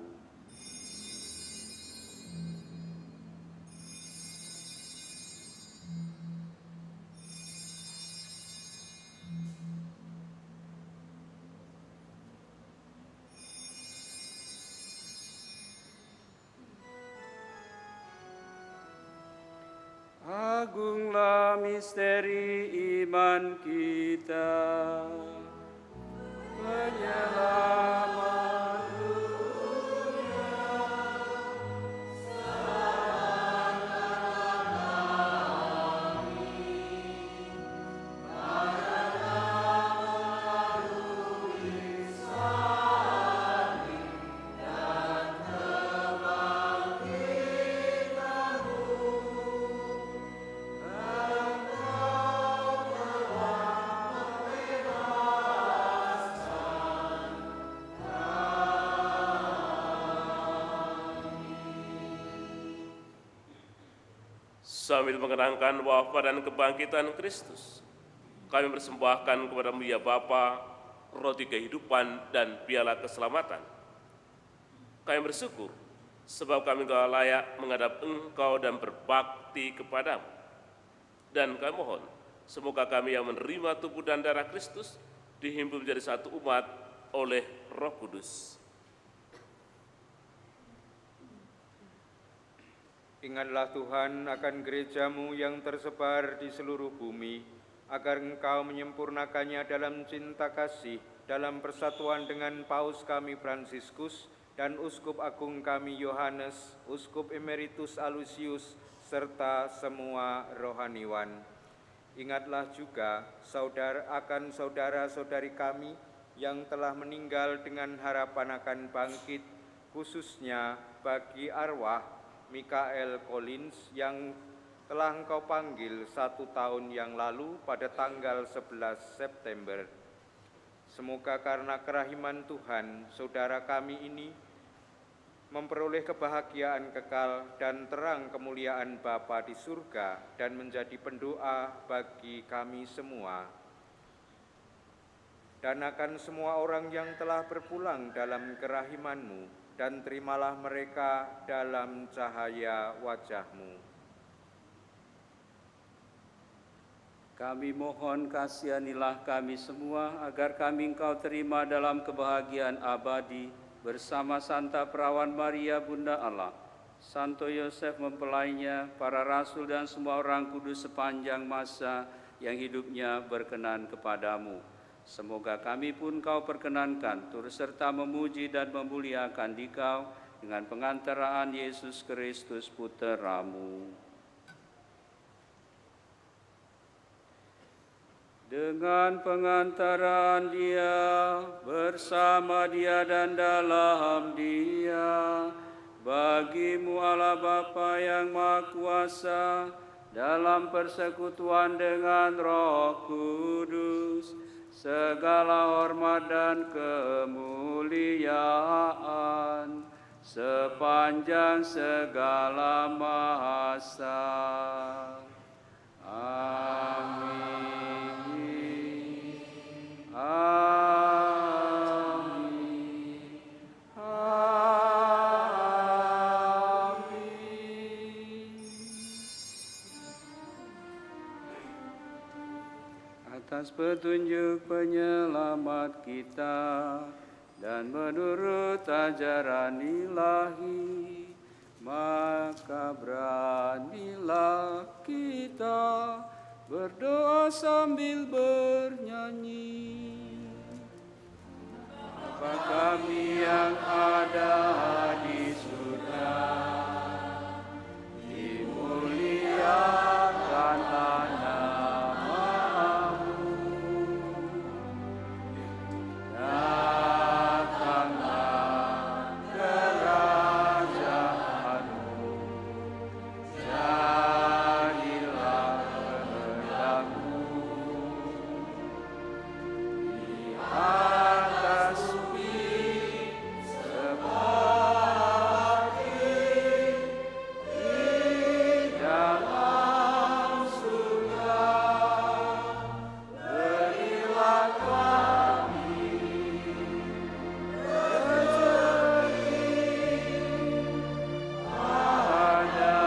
Agunglah misteri iman kita, penyelamat Sambil mengenangkan wafat dan kebangkitan Kristus, kami persembahkan kepada-Mu ya Bapa, roti kehidupan dan piala keselamatan. Kami bersyukur, sebab kami telah layak menghadap Engkau dan berbakti kepada-Mu. Dan kami mohon, semoga kami yang menerima tubuh dan darah Kristus dihimpun menjadi satu umat oleh Roh Kudus. Ingatlah Tuhan akan gereja-Mu yang tersebar di seluruh bumi, agar Engkau menyempurnakannya dalam cinta kasih, dalam persatuan dengan Paus kami Fransiskus dan Uskup Agung kami Yohanes, Uskup Emeritus Alusius, serta semua rohaniwan. Ingatlah juga akan saudara-saudari kami yang telah meninggal dengan harapan akan bangkit, khususnya bagi arwah Mikael Collins yang telah Engkau panggil 1 tahun yang lalu pada tanggal 11 September. Semoga karena kerahiman Tuhan, saudara kami ini memperoleh kebahagiaan kekal dan terang kemuliaan Bapa di surga dan menjadi pendoa bagi kami semua. Dan akan semua orang yang telah berpulang dalam kerahiman-Mu, dan terimalah mereka dalam cahaya wajah-Mu. Kami mohon kasihanilah kami semua agar kami Engkau terima dalam kebahagiaan abadi bersama Santa Perawan Maria Bunda Allah, Santo Yosef mempelainya, para rasul dan semua orang kudus sepanjang masa yang hidupnya berkenan kepadamu. Semoga kami pun Kau perkenankan turut serta memuji dan memuliakan Dikau dengan pengantaraan Yesus Kristus Putra-Mu. Dengan pengantaran Dia, bersama Dia dan dalam Dia, bagi-Mu Allah Bapa yang Maha Kuasa, dalam persekutuan dengan Roh Kudus, segala hormat dan kemuliaan sepanjang segala masa. Amin. Amin. Amin. Atas petunjuk penyelamat kita dan menurut ajaran ilahi, maka beranilah kita berdoa sambil bernyanyi. Bapa kami yang ada di surga, dimuliakanlah nama-Mu. Datanglah kerajaan-Mu, jadilah kehendak-Mu di atas bumi seperti di dalam surga. Berilah kami rezeki pada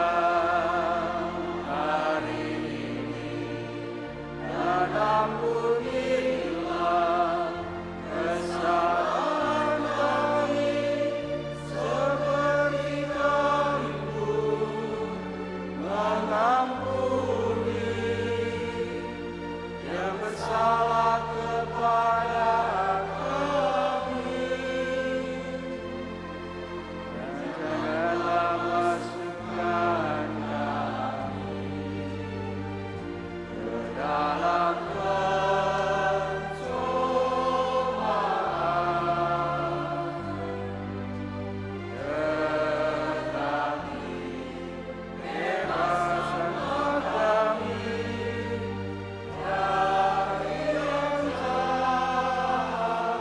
hari ini, dan ampunilah kesalahan kami seperti kami pun mengampuni yang bersalah kepada kami. Dan janganlah masukkan kami ke dalam pencobaan, tetapi bebaskanlah kami dari yang jahat.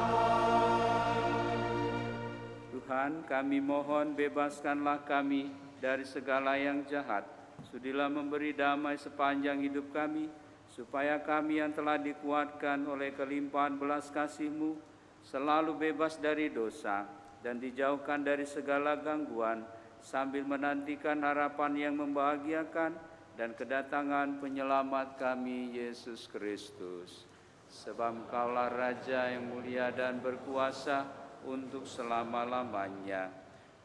Tuhan, kami mohon bebaskanlah kami dari segala yang jahat. Sudilah memberi damai sepanjang hidup kami, supaya kami yang telah dikuatkan oleh kelimpahan belas kasih-Mu selalu bebas dari dosa dan dijauhkan dari segala gangguan, sambil menantikan harapan yang membahagiakan dan kedatangan penyelamat kami, Yesus Kristus. Sebab Engkaulah Raja yang mulia dan berkuasa untuk selama-lamanya.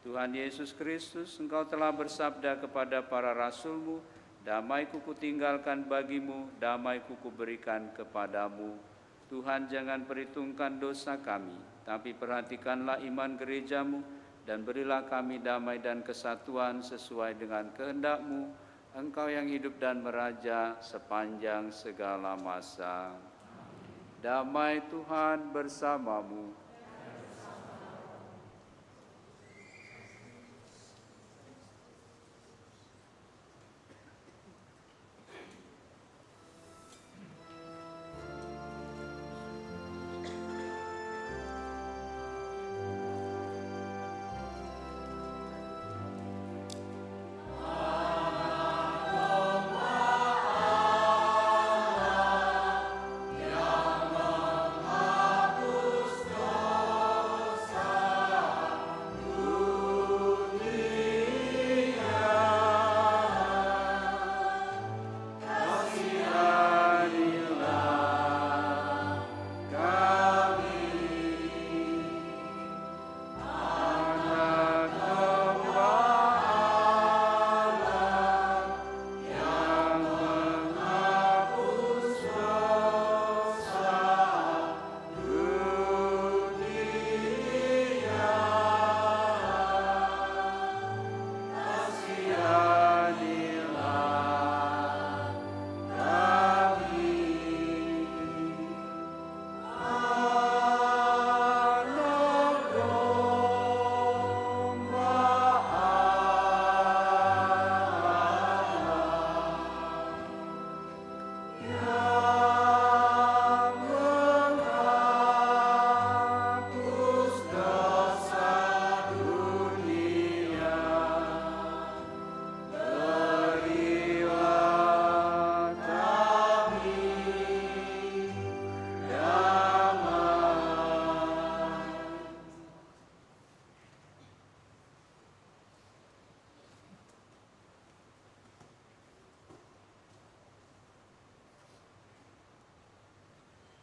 Tuhan Yesus Kristus, Engkau telah bersabda kepada para rasul-Mu Damai-Ku kutinggalkan bagimu, damai-Ku kuberikan kepadamu. Tuhan, jangan perhitungkan dosa kami, tapi perhatikanlah iman gereja-Mu, dan berilah kami damai dan kesatuan sesuai dengan kehendak-Mu, Engkau yang hidup dan meraja sepanjang segala masa. Damai Tuhan bersamamu.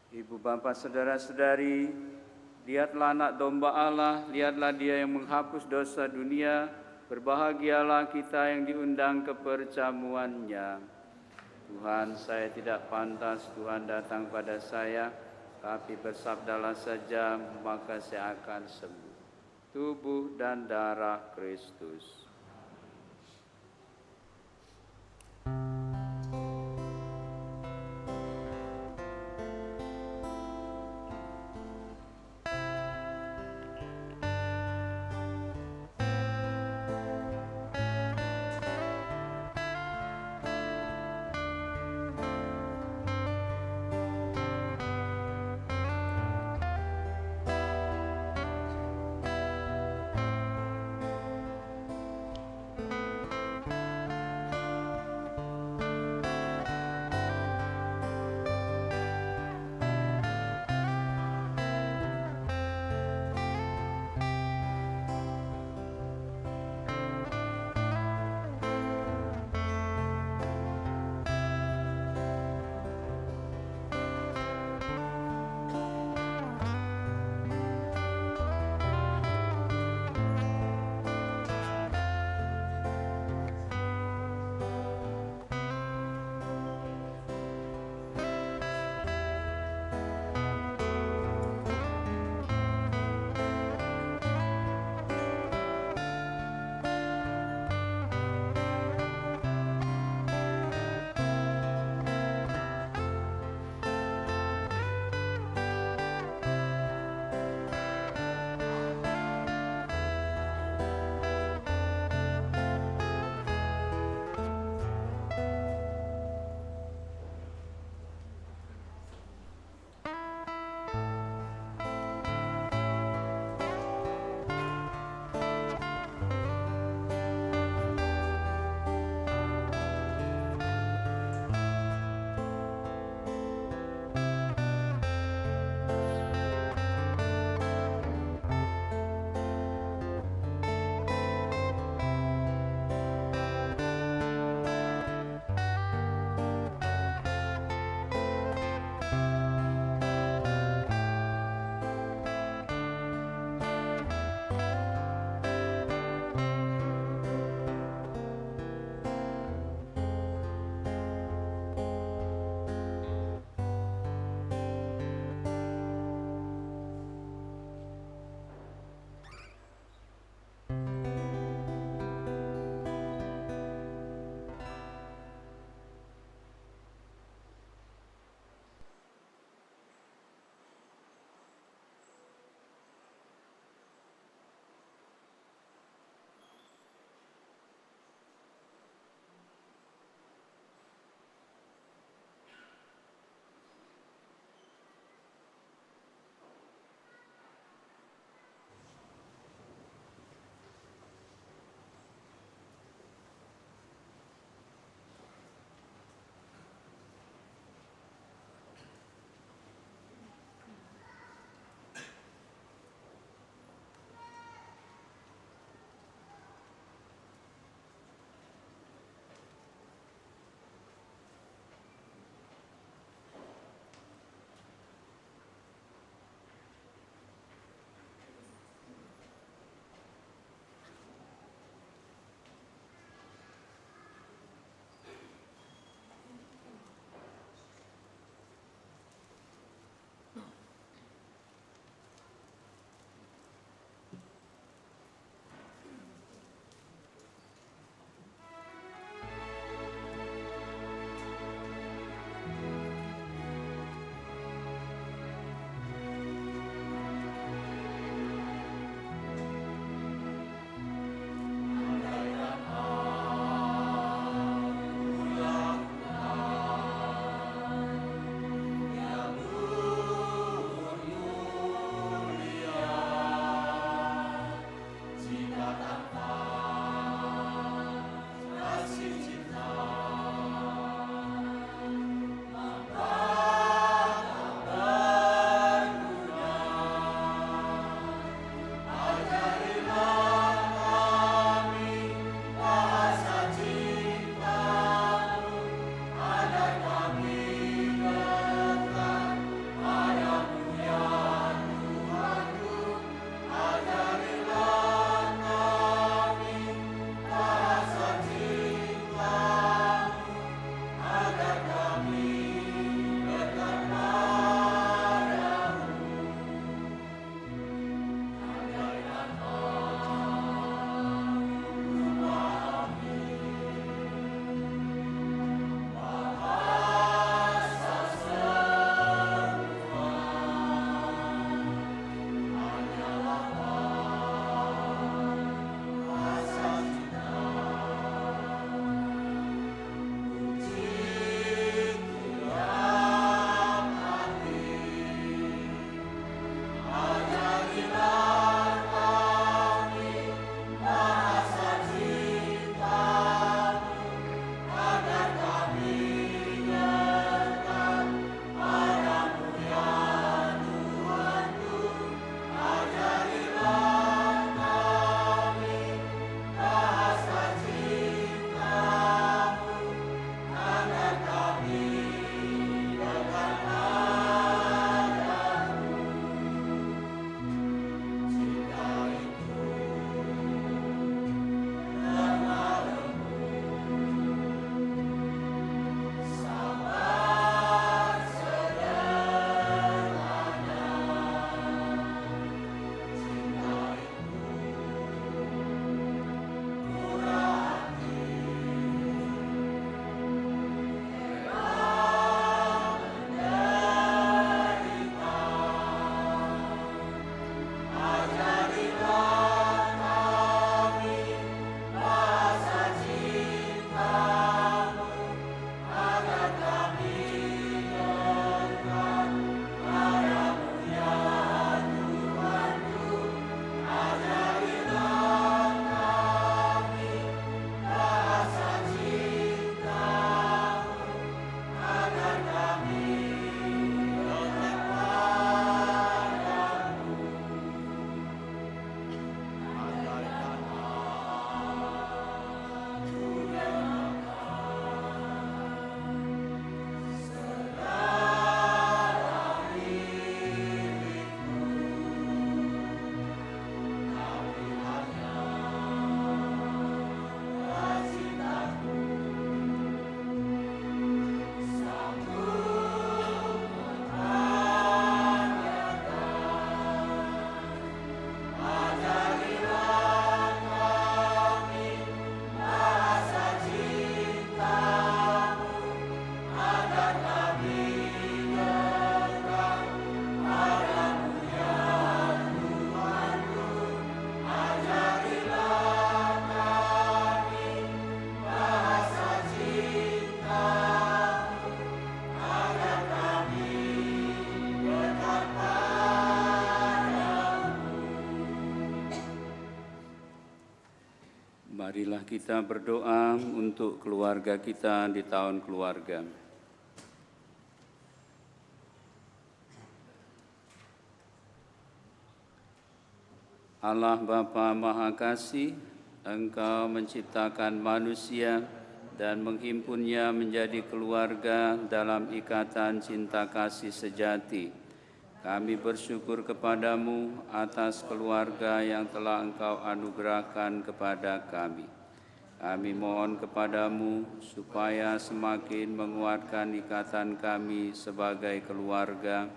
Ibu bapa saudara-saudari, lihatlah anak domba Allah, lihatlah dia yang menghapus dosa dunia, berbahagialah kita yang diundang ke perjamuannya. Tuhan, saya tidak pantas Tuhan datang pada saya, tapi bersabdalah saja, maka saya akan sembuh. Tubuh dan darah Kristus. Marilah kita berdoa untuk keluarga kita di tahun keluarga. Allah Bapa Maha Kasih, Engkau menciptakan manusia dan menghimpunnya menjadi keluarga dalam ikatan cinta kasih sejati. Kami bersyukur kepadamu atas keluarga yang telah Engkau anugerahkan kepada kami. Kami mohon kepadamu supaya semakin menguatkan ikatan kami sebagai keluarga,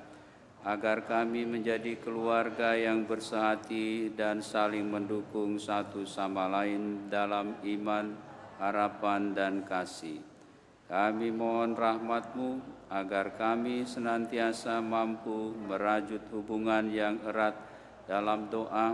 agar kami menjadi keluarga yang bersehati dan saling mendukung satu sama lain dalam iman, harapan, dan kasih. Kami mohon rahmat-Mu agar kami senantiasa mampu merajut hubungan yang erat dalam doa,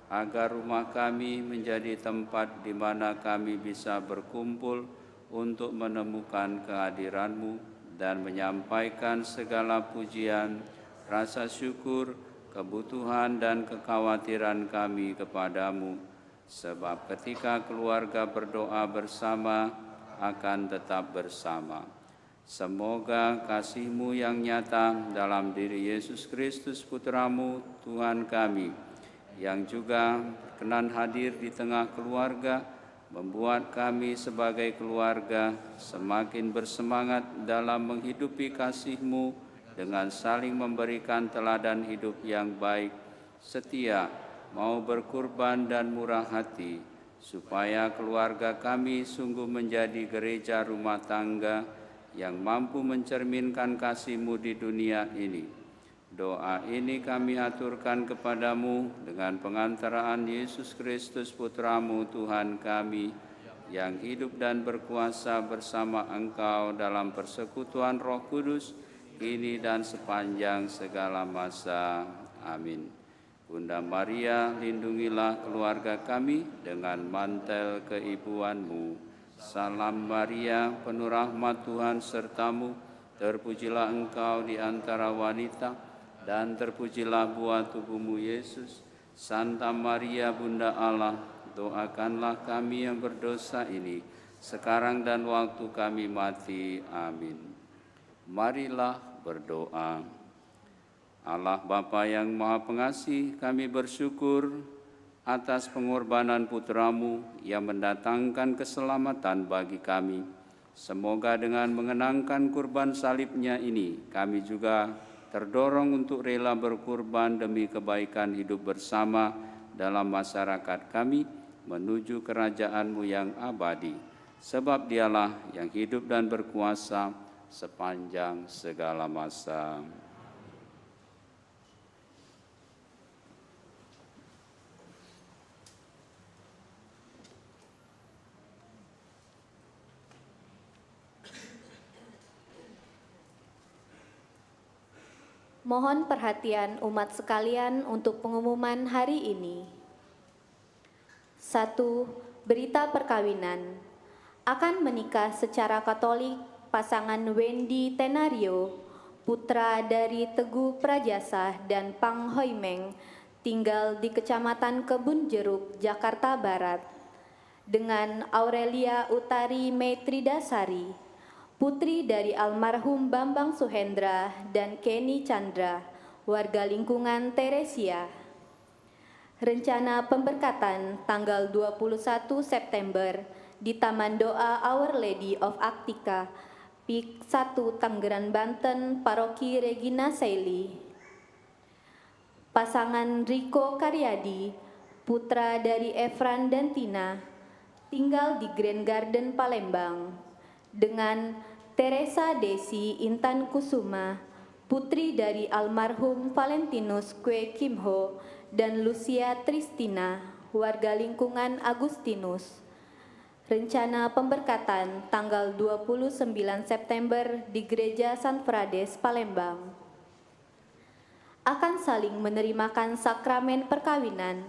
agar rumah kami menjadi tempat di mana kami bisa berkumpul untuk menemukan kehadiran-Mu dan menyampaikan segala pujian, rasa syukur, kebutuhan, dan kekhawatiran kami kepadamu. Sebab ketika keluarga berdoa bersama, akan tetap bersama. Semoga kasih-Mu yang nyata dalam diri Yesus Kristus Putra-Mu, Tuhan kami, yang juga berkenan hadir di tengah keluarga, membuat kami sebagai keluarga semakin bersemangat dalam menghidupi kasih-Mu dengan saling memberikan teladan hidup yang baik, setia, mau berkurban dan murah hati, supaya keluarga kami sungguh menjadi gereja rumah tangga yang mampu mencerminkan kasih-Mu di dunia ini. Doa ini kami aturkan kepadamu dengan pengantaraan Yesus Kristus Putra-Mu Tuhan kami, yang hidup dan berkuasa bersama Engkau dalam persekutuan Roh Kudus, kini dan sepanjang segala masa. Amin. Bunda Maria, lindungilah keluarga kami dengan mantel keibuan-Mu. Salam Maria, penuh rahmat Tuhan serta-Mu, terpujilah Engkau di antara wanita, dan terpujilah buah tubuh-Mu Yesus. Santa Maria, Bunda Allah, doakanlah kami yang berdosa ini, sekarang dan waktu kami mati. Amin. Marilah berdoa. Allah Bapa yang Maha Pengasih, kami bersyukur atas pengorbanan Putra-Mu yang mendatangkan keselamatan bagi kami. Semoga dengan mengenangkan kurban salib-Nya ini, kami juga terdorong untuk rela berkurban demi kebaikan hidup bersama dalam masyarakat kami menuju kerajaan-Mu yang abadi. Sebab Dialah yang hidup dan berkuasa sepanjang segala masa. Mohon perhatian umat sekalian untuk pengumuman hari ini. 1. Berita perkawinan. Akan menikah secara Katolik pasangan Wendy Tenario, putra dari Teguh Prajasa dan Pang Hoimeng, tinggal di Kecamatan Kebun Jeruk, Jakarta Barat, dengan Aurelia Utari Maitridasari, putri dari almarhum Bambang Suhendra dan Kenny Chandra, warga lingkungan Teresia. Rencana pemberkatan tanggal 21 September di Taman Doa Our Lady of Aktika, PIK 1 Tanggeran Banten, Paroki Regina Saili. Pasangan Riko Karyadi, putra dari Efran dan Tina, tinggal di Grand Garden Palembang, dengan Teresa Desi Intan Kusuma, putri dari almarhum Valentinus Kwe Kimho dan Lucia Tristina, warga lingkungan Agustinus. Rencana pemberkatan tanggal 29 September di Gereja San Frades, Palembang. Akan saling menerimakan sakramen perkawinan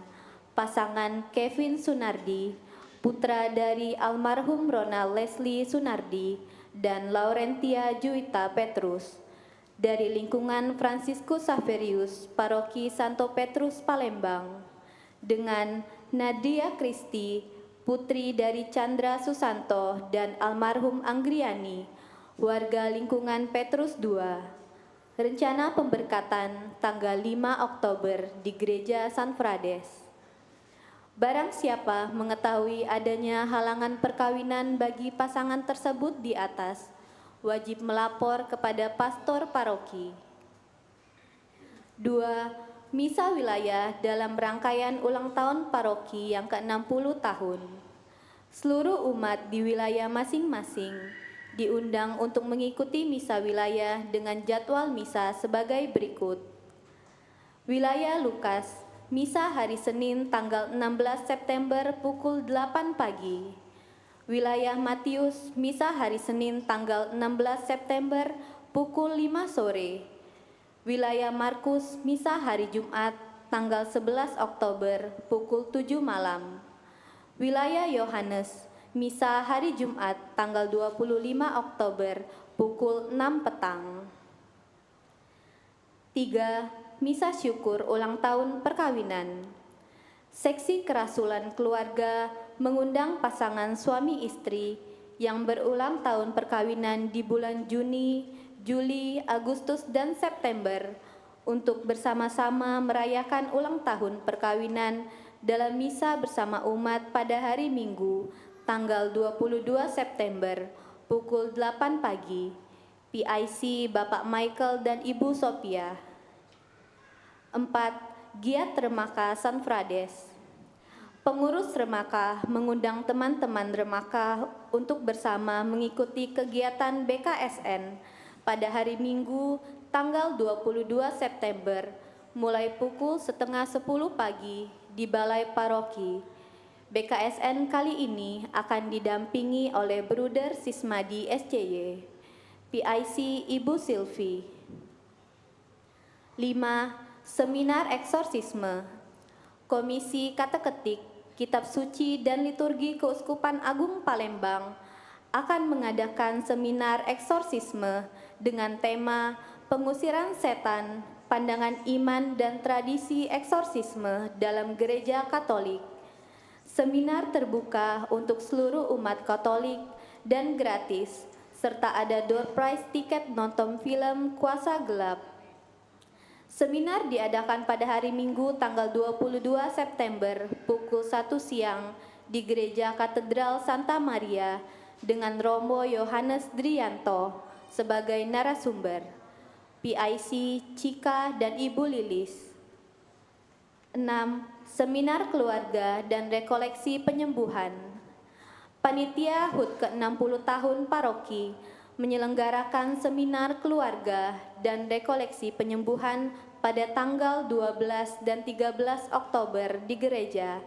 pasangan Kevin Sunardi, putra dari almarhum Ronald Leslie Sunardi dan Laurentia Juwita Petrus, dari lingkungan Fransiskus Saverius, Paroki Santo Petrus Palembang, dengan Nadia Kristi, putri dari Chandra Susanto dan almarhum Anggriani, warga lingkungan Petrus II. Rencana pemberkatan tanggal 5 Oktober di Gereja San Frades. Barang siapa mengetahui adanya halangan perkawinan bagi pasangan tersebut di atas, wajib melapor kepada pastor paroki. 2. Misa wilayah dalam rangkaian ulang tahun paroki yang ke-60 tahun. Seluruh umat di wilayah masing-masing diundang untuk mengikuti misa wilayah dengan jadwal misa sebagai berikut. Wilayah Lukas, misa hari Senin tanggal 16 September pukul 8 pagi. Wilayah Matius, misa hari Senin tanggal 16 September pukul 5 sore. Wilayah Markus, misa hari Jumat tanggal 11 Oktober pukul 7 malam. Wilayah Yohanes, misa hari Jumat tanggal 25 Oktober pukul 6 petang. 3. Misa syukur ulang tahun perkawinan. Seksi Kerasulan Keluarga mengundang pasangan suami istri yang berulang tahun perkawinan di bulan Juni, Juli, Agustus, dan September untuk bersama-sama merayakan ulang tahun perkawinan dalam misa bersama umat pada hari Minggu, tanggal 22 September, pukul 8 pagi. PIC Bapak Michael dan Ibu Sophia. 4. Giat Remaka San Frades. Pengurus Remaka mengundang teman-teman Remaka untuk bersama mengikuti kegiatan BKSN pada hari Minggu tanggal 22 September mulai pukul 9:30 pagi di Balai Paroki. BKSN kali ini akan didampingi oleh Bruder Sismadi SCY, PIC Ibu Silvi. 5. Seminar Eksorsisme. Komisi Kateketik, Kitab Suci dan Liturgi Keuskupan Agung Palembang akan mengadakan seminar eksorsisme dengan tema Pengusiran Setan, Pandangan Iman dan Tradisi Eksorsisme dalam Gereja Katolik. Seminar terbuka untuk seluruh umat Katolik dan gratis, serta ada door prize tiket nonton film Kuasa Gelap. Seminar diadakan pada hari Minggu tanggal 22 September pukul 1 siang di Gereja Katedral Santa Maria dengan Romo Yohanes Drianto sebagai narasumber, PIC Cika dan Ibu Lilis. 6. Seminar Keluarga dan Rekoleksi Penyembuhan. Panitia HUT ke-60 tahun Paroki menyelenggarakan seminar keluarga dan rekoleksi penyembuhan pada tanggal 12 dan 13 Oktober di gereja.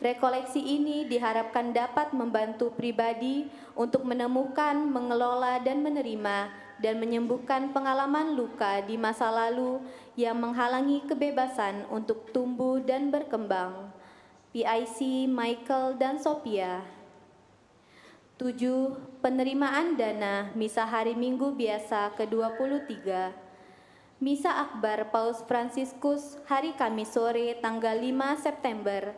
Rekoleksi ini diharapkan dapat membantu pribadi untuk menemukan, mengelola, dan menerima dan menyembuhkan pengalaman luka di masa lalu yang menghalangi kebebasan untuk tumbuh dan berkembang. PIC Michael dan Sophia. 7. Penerimaan dana Misa Hari Minggu Biasa ke-23. Misa Akbar Paus Fransiskus hari Kamis sore tanggal 5 September.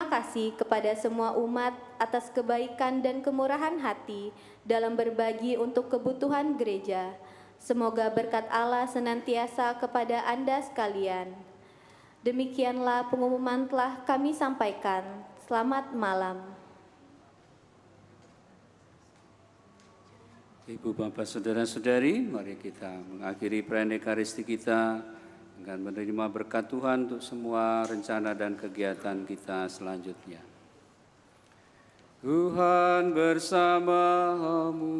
Terima kasih kepada semua umat atas kebaikan dan kemurahan hati dalam berbagi untuk kebutuhan gereja. Semoga berkat Allah senantiasa kepada Anda sekalian. Demikianlah pengumuman telah kami sampaikan. Selamat malam. Ibu bapak saudara-saudari, mari kita mengakhiri perayaan Ekaristi kita dengan menerima berkat Tuhan untuk semua rencana dan kegiatan kita selanjutnya. Tuhan bersamamu.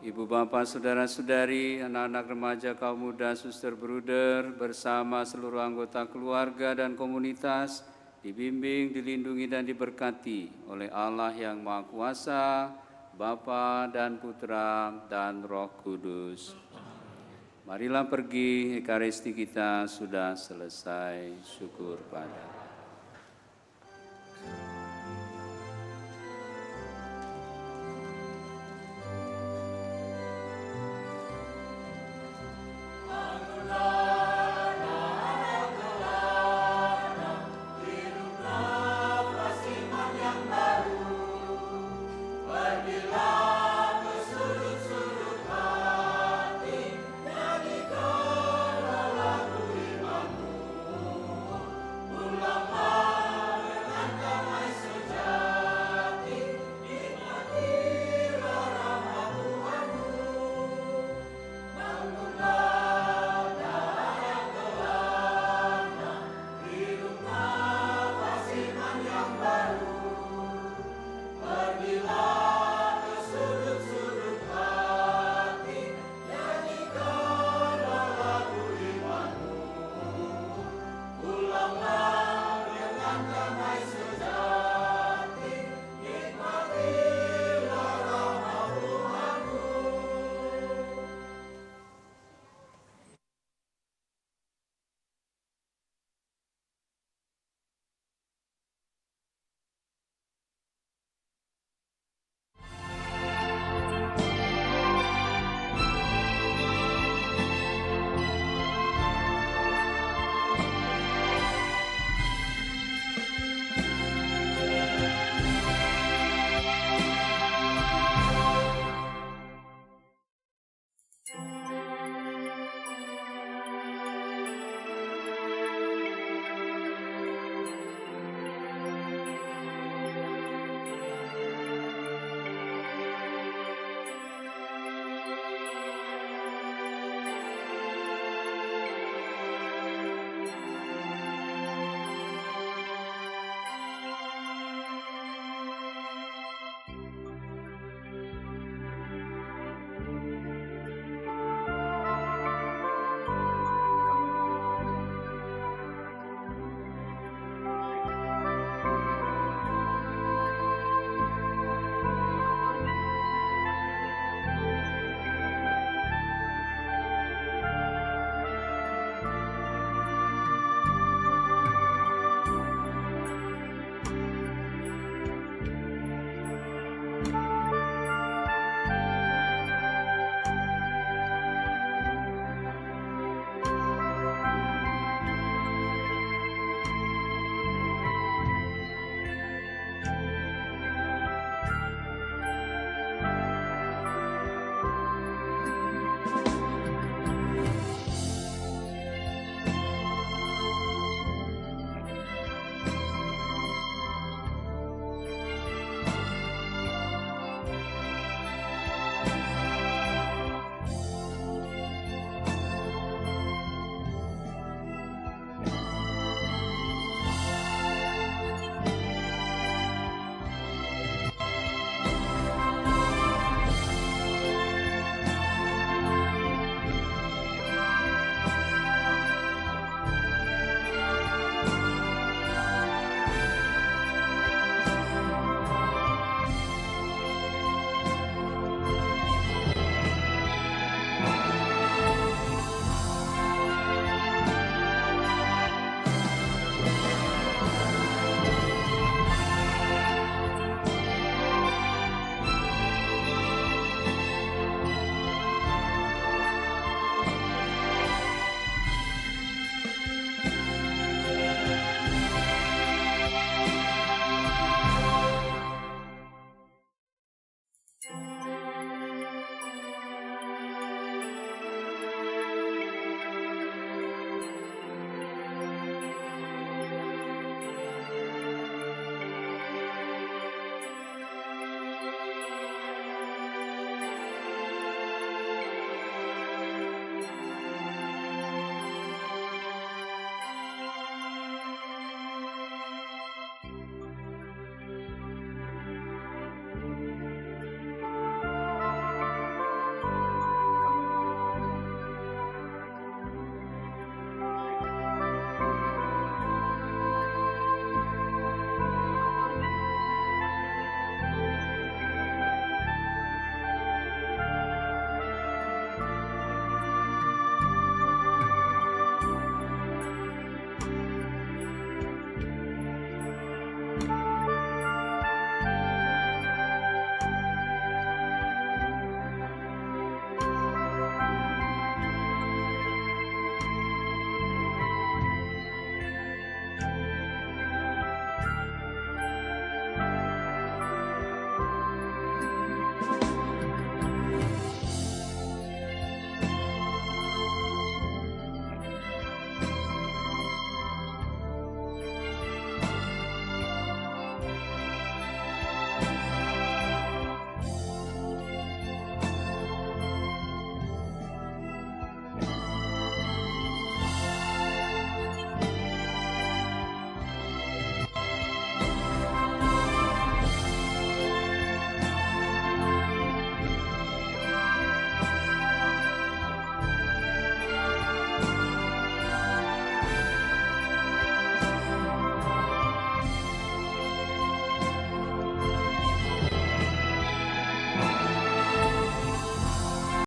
Ibu bapak saudara-saudari, anak-anak remaja, kaum muda, suster bruder, bersama seluruh anggota keluarga dan komunitas, dibimbing, dilindungi, dan diberkati oleh Allah yang Maha Kuasa, Bapa dan Putra dan Roh Kudus. Marilah pergi, Ekaristi kita sudah selesai, syukur pada